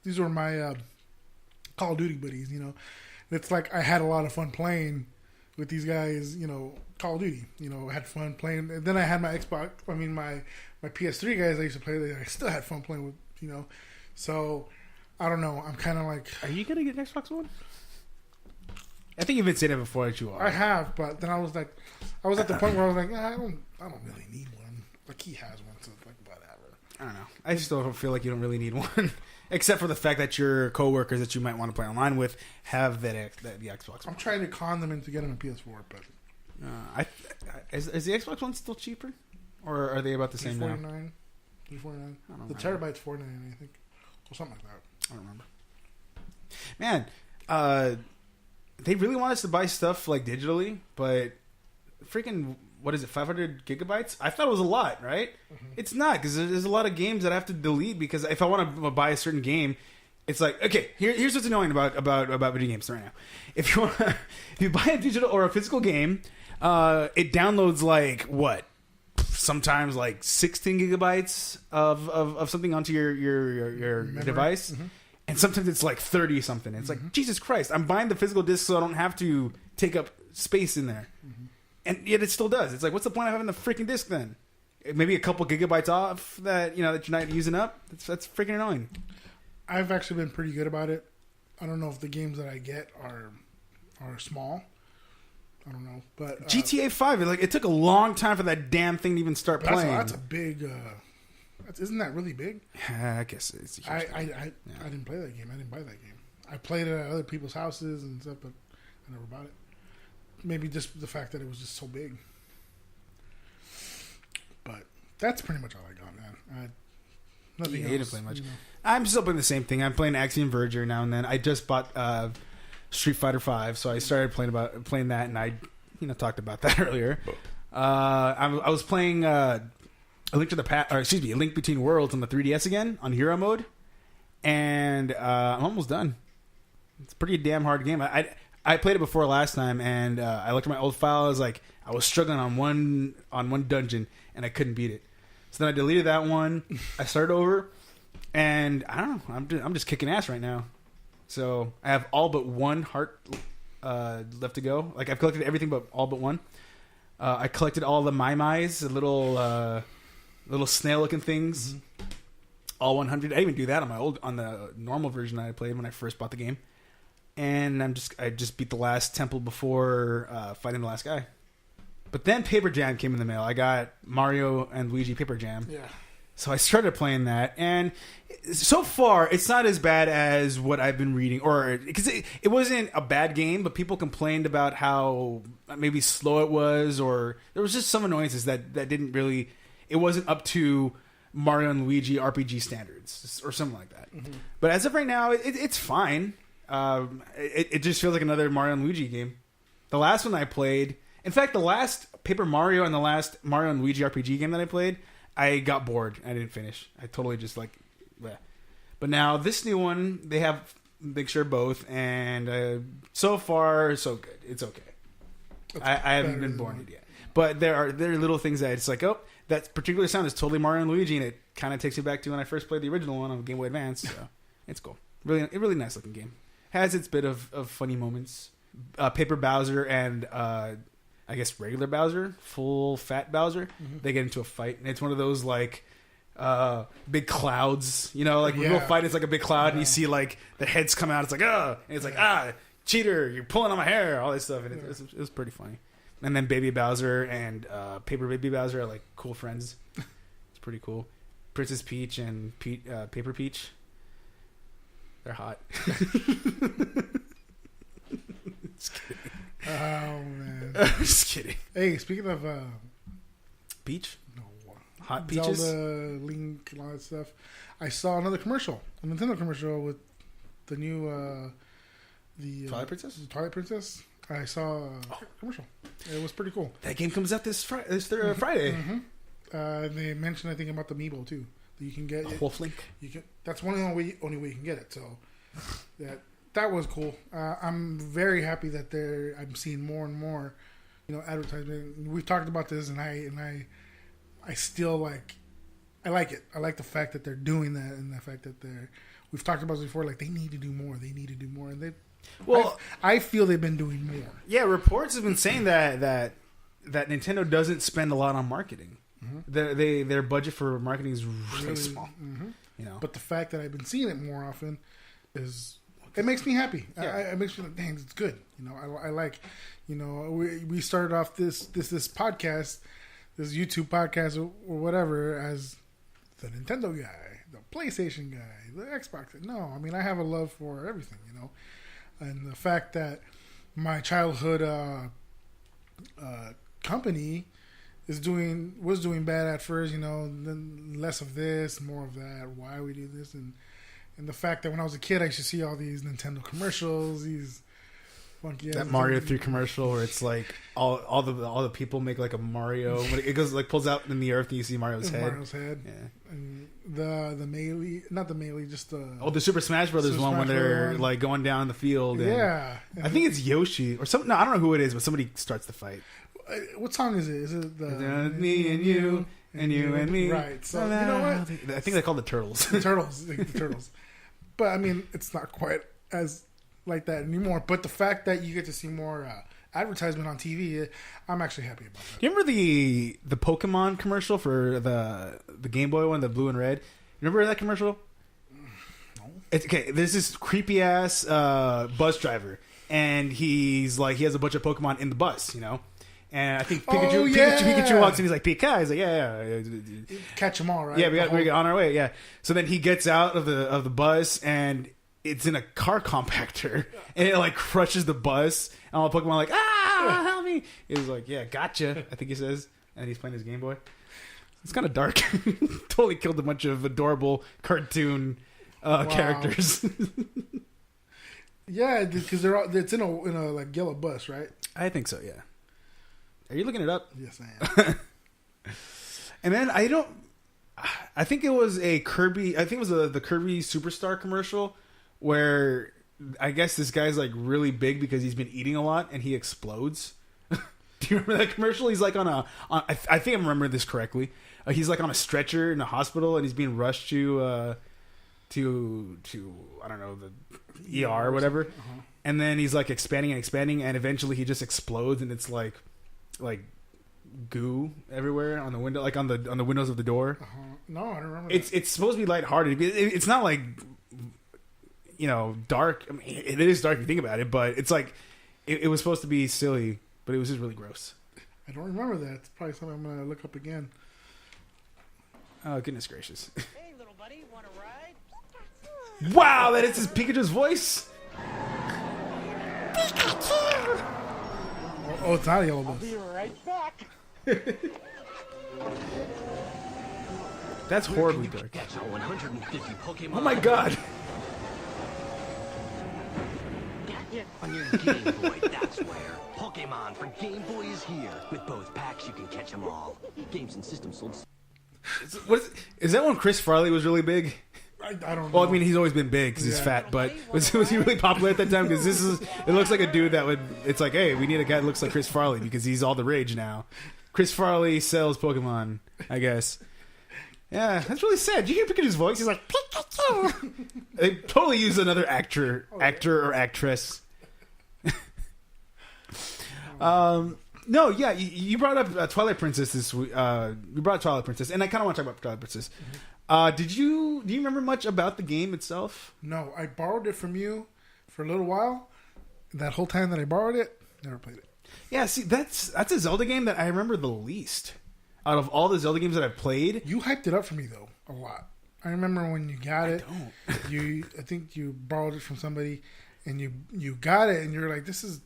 these were my Call of Duty buddies, It's like I had a lot of fun playing with these guys, Call of Duty, I had fun playing. And then I had my my PS3 guys I used to play with, I still had fun playing with, So, I don't know. I'm kind of like... Are you going to get an Xbox One? I think you've been saying it before that you are. I have, but then I was at the point where I was like, I don't really need one. Like, he has one, so like, whatever. I don't know. I still don't feel like you don't really need one. Except for the fact that your coworkers that you might want to play online with have the Xbox One. I'm trying to con them into getting a PS4, but... Is the Xbox One still cheaper? Or are they about the same now? $349. The terabyte's $499, I think. Or something like that. I don't remember. Man, they really want us to buy stuff like digitally, but freaking, what is it, 500 gigabytes? I thought it was a lot, right? Mm-hmm. It's not, because there's a lot of games that I have to delete, because if I want to buy a certain game, it's like, okay, here's what's annoying about video games right now. If you buy a digital or a physical game, it downloads like, what? Sometimes like 16 gigabytes of something onto your device. Mm-hmm. And sometimes it's like 30 something. It's like, Jesus Christ, I'm buying the physical disc so I don't have to take up space in there. Mm-hmm. And yet it still does. It's like, what's the point of having the freaking disc then? Maybe a couple gigabytes off that that you're not using up. That's freaking annoying. I've actually been pretty good about it. I don't know if the games that I get are small. I don't know, but GTA 5, it took a long time for that damn thing to even start playing. That's a big. Isn't that really big? I guess it's. I didn't play that game. I didn't buy that game. I played it at other people's houses and stuff, but I never bought it. Maybe just the fact that it was just so big. But that's pretty much all I got, man. Nothing else. Play much. I'm still playing the same thing. I'm playing Axiom Verge now and then. I just bought Street Fighter 5, so I started playing that, and I talked about that earlier. I was playing A Link Between Worlds on the 3DS again on Hero mode, and I'm almost done. It's a pretty damn hard game. I played it before last time, and I looked at my old file. I was struggling on one dungeon, and I couldn't beat it. So then I deleted that one. I started over, and I don't know. I'm just kicking ass right now. So I have all but one heart left to go. Like, I've collected everything but all but one. I collected all the Mai Mai's, the little little snail-looking things. All 100. I didn't even do that on the normal version that I played when I first bought the game. And I just beat the last temple before fighting the last guy. But then Paper Jam came in the mail. I got Mario and Luigi Paper Jam. Yeah. So I started playing that, and so far it's not as bad as what I've been reading, or because it wasn't a bad game, but people complained about how maybe slow it was, or there was just some annoyances that didn't really. It wasn't up to Mario and Luigi RPG standards or something like that. Mm-hmm. But as of right now, it's fine. It just feels like another Mario and Luigi game. The last one I played, in fact, the last Paper Mario and the last Mario and Luigi RPG game that I played, I got bored. I didn't finish. I totally just like, bleh. But now this new one, they have mixture of both, and so far so good. It's okay. I haven't been bored yet, but there are little things that it's like, oh, that particular sound is totally Mario and Luigi, and it kind of takes me back to when I first played the original one on Game Boy Advance. So it's cool. Really nice looking game. Has its bit of funny moments. Paper Bowser and I guess regular Bowser, full fat Bowser, they get into a fight, and it's one of those like big clouds, like real fight. It's like a big cloud, and you see like the heads come out. It's like and it's like cheater, you're pulling on my hair, all this stuff, and it was pretty funny. And then Baby Bowser and Paper Baby Bowser are like cool friends. It's pretty cool. Princess Peach and Paper Peach, they're hot. Just kidding. Oh man! Just kidding. Hey, speaking of Peach, no, hot peaches, Zelda, Link, and all that stuff, I saw another commercial, a Nintendo commercial with the new Twilight Princess. Twilight Princess. I saw a commercial. It was pretty cool. That game comes out this Friday. Mm-hmm. They mentioned, I think, about the Amiibo too. That you can get Wolf Link. That's one of the only way you can get it. So that was cool. I'm very happy that I'm seeing more and more, advertisement. We've talked about this, and I still like it. I like the fact that they're doing that, and the fact that we've talked about this before. Like, they need to do more. They need to do more, and I feel they've been doing more. Yeah, reports have been saying that Nintendo doesn't spend a lot on marketing. Mm-hmm. Their budget for marketing is really small. Mm-hmm. But the fact that I've been seeing it more often it makes me happy. Yeah. It makes me like, dang, it's good. I like, we started off this podcast, this YouTube podcast or whatever, as the Nintendo guy, the PlayStation guy, the Xbox. No, I mean, I have a love for everything, and the fact that my childhood company was doing bad at first, then less of this, more of that. Why we do this, and the fact that when I was a kid, I used to see all these Nintendo commercials, these funky that Mario 3 commercial where it's like all the people make like a Mario. When it goes like pulls out in the earth and you see Mario's head. Yeah. And the Melee, not the Melee, just the the Super Smash Brothers one when they're like going down the field. And yeah. I think it's Yoshi or something. No, I don't know who it is, but somebody starts the fight. What song is it? Is it the me and you? And you and me. Right. So, you know what? I think they call the Turtles. The Turtles. But, I mean, it's not quite as like that anymore. But the fact that you get to see more advertisement on TV, I'm actually happy about that. You remember the Pokemon commercial for the Game Boy one, the blue and red? You remember that commercial? No. Okay, there's this creepy-ass bus driver. And he's like, he has a bunch of Pokemon in the bus, And I think Pikachu walks in. He's like, Pika. He's like, yeah. Catch them all, right? Yeah, we're on our way. Yeah. So then he gets out of the bus, and it's in a car compactor, and it like crushes the bus. And all the Pokemon are like, help me! He's like, yeah, gotcha. I think he says, and he's playing his Game Boy. It's kind of dark. Totally killed a bunch of adorable cartoon characters. Yeah, because it's in a like yellow bus, right? I think so. Yeah. Are you looking it up? Yes, I am. And then I think it was a Kirby. I think it was the Kirby Superstar commercial where I guess this guy's like really big because he's been eating a lot and he explodes. Do you remember that commercial? He's like I think I'm remembering this correctly. He's like on a stretcher in a hospital and he's being rushed to I don't know, the ER or whatever. Uh-huh. And then he's like expanding and eventually he just explodes and it's like goo everywhere on the window, like on the windows of the door. No, I don't remember. It's supposed to be lighthearted. It's not like, you know, dark. I mean, it is dark if you think about it, but it's like it was supposed to be silly, but it was just really gross. I don't remember that. It's probably something I'm gonna look up again. Oh, goodness gracious! Hey, little buddy, want to ride? Wow, that is his Pikachu's voice. Oh, it's not a yellow bus. Be right back. That's horribly dark. Catch all 150 Pokemon Oh my god! on your Game Boy. That's where Pokemon for Game Boy is here. With both packs, you can catch them all. Games and systems sold. Is that when Chris Farley was really big? I don't know. Well, I mean, he's always been big because he's Yeah. fat, but was he really popular at that time? Because it looks like a dude that would. It's like, hey, we need a guy that looks like Chris Farley because he's all the rage now. Chris Farley sells Pokemon, I guess. Yeah, that's really sad. You hear Pikachu's voice? He's like Pikachu. They totally use another actor or actress. No, yeah, you brought up Twilight Princess this week. You brought Twilight Princess, and I kind of want to talk about Twilight Princess. Do you remember much about the game itself? No, I borrowed it from you for a little while. That whole time that I borrowed it, never played it. Yeah, see, that's a Zelda game that I remember the least out of all the Zelda games that I've played. You hyped it up for me though a lot. I remember when you got it. I think you borrowed it from somebody, and you got it, and you're like, "This is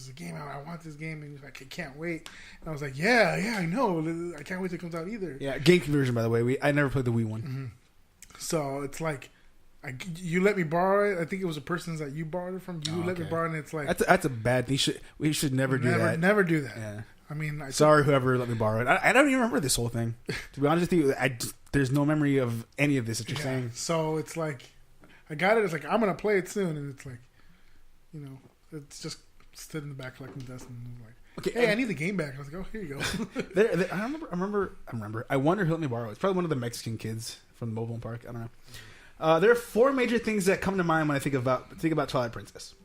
a game. I want this game." And you're like, "I can't wait." And I was like, "Yeah, I know. I can't wait till it comes out either." Yeah, game conversion, by the way. I never played the Wii one. Mm-hmm. So it's like, you let me borrow it. I think it was a person's that you borrowed it from. You let me borrow it, and it's like That's a bad thing. We should never do that. Never do that. Yeah. I mean, Sorry, whoever let me borrow it. I don't even remember this whole thing. To be honest with you, there's no memory of any of this that you're saying. So it's like, I got it. It's like I'm gonna play it soon, and it's like, you know, it's just stood in the back collecting dust, and was like, Okay, "Hey, I need the game back." I was like, "Oh, here you go." I remember. I wonder who let me borrow it. It's probably one of the Mexican kids from the mobile park. I don't know. There are 4 major things that come to mind when I think about Twilight Princess.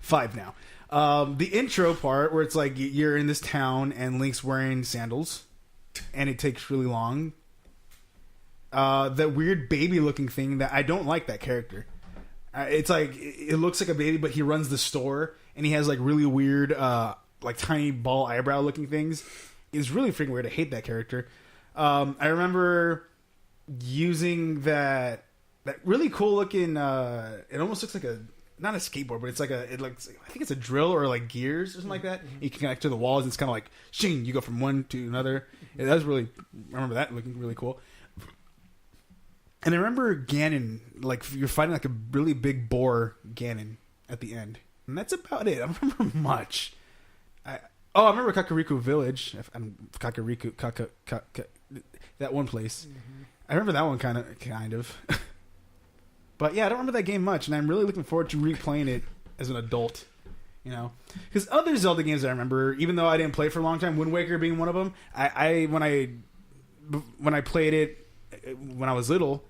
5 now. The intro part where it's like you're in this town and Link's wearing sandals, and it takes really long. That weird baby looking thing that I don't like that character. It's like it looks like a baby, but he runs the store and he has like really weird, like tiny ball eyebrow looking things. It's really freaking weird. I hate that character. I remember using that really cool looking. It almost looks like not a skateboard, but it's like I think it's a drill or like gears or something like that. You can connect to the walls. And it's kind of like shing. You go from one to another. I remember that looking really cool. And I remember Ganon, like you're fighting like a really big boar Ganon at the end, and that's about it. I don't remember much. I remember Kakariko Village. Kakariko, that one place. Mm-hmm. I remember that one kind of. But yeah, I don't remember that game much, and I'm really looking forward to replaying it as an adult. You know, because other Zelda games I remember, even though I didn't play for a long time, Wind Waker being one of them. When I played it when I was little,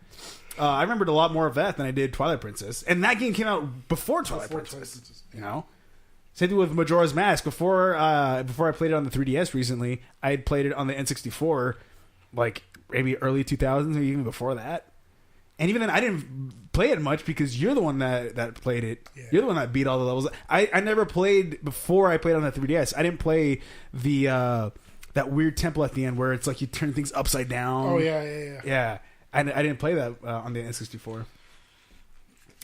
I remembered a lot more of that than I did Twilight Princess, and that game came out before Twilight Princess. You know, same thing with Majora's Mask. Before I played it on the 3DS recently, I had played it on the N64, like maybe early 2000s or even before that. And even then, I didn't play it much because you're the one that played it. Yeah. You're the one that beat all the levels. I never played before I played on the 3DS. I didn't play the that weird temple at the end where it's like you turn things upside down. Oh yeah. Yeah, I didn't play that on the N64.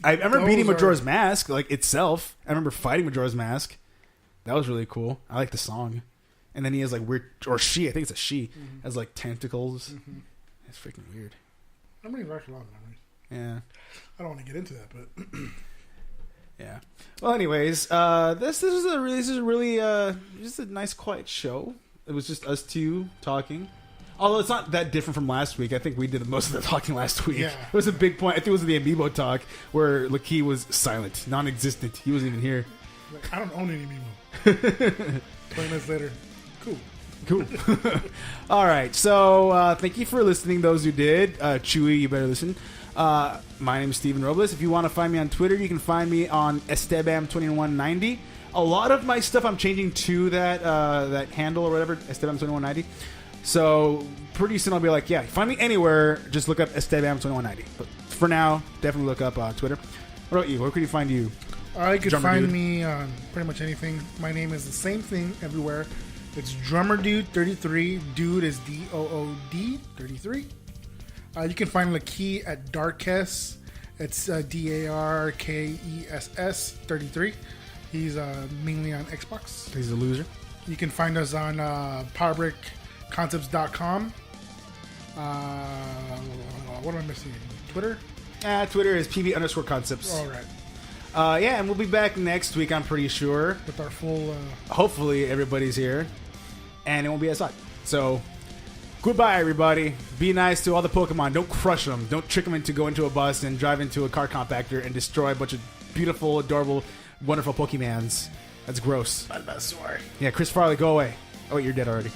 I remember beating Majora's Mask like itself. I remember fighting Majora's Mask. That was really cool. I like the song. And then he has like weird, or she, I think it's a she, has like tentacles. Mm-hmm. It's freaking weird. I'm bringing back a lot of memories. Yeah. I don't want to get into that, but yeah. Well, anyways, this is really just a nice quiet show. It was just us two talking. Although it's not that different from last week. I think we did most of the talking last week. Yeah. It was a big point. I think it was the Amiibo talk where Laquis was silent, non-existent. He wasn't even here. Like, I don't own any Amiibo. 20 minutes later, cool. All right. So thank you for listening, those who did. Chewy, you better listen. My name is Steven Robles. If you want to find me on Twitter, you can find me on Estebam2190. A lot of my stuff I'm changing to that handle or whatever, Esteban2190. So pretty soon I'll be like, yeah, find me anywhere. Just look up Esteban2190. But for now, definitely look up Twitter. What about you? Where could you find you? You can Drummer find Dude? me on pretty much anything. My name is the same thing everywhere. It's Drummer Dude 33. Dude is DOOD 33. You can find Lakey at Darkess. It's DARKESS 33. He's mainly on Xbox. He's a loser. You can find us on PowerBreakConcepts.com. What am I missing? Twitter? Twitter is PV_concepts. All right. Yeah, and we'll be back next week, I'm pretty sure. With our full... Hopefully everybody's here. And it won't be as hot. So, goodbye, everybody. Be nice to all the Pokemon. Don't crush them. Don't trick them into going to a bus and drive into a car compactor and destroy a bunch of beautiful, adorable, wonderful Pokemans. That's gross. Bulbasaur. Yeah, Chris Farley, go away. Oh, wait, you're dead already.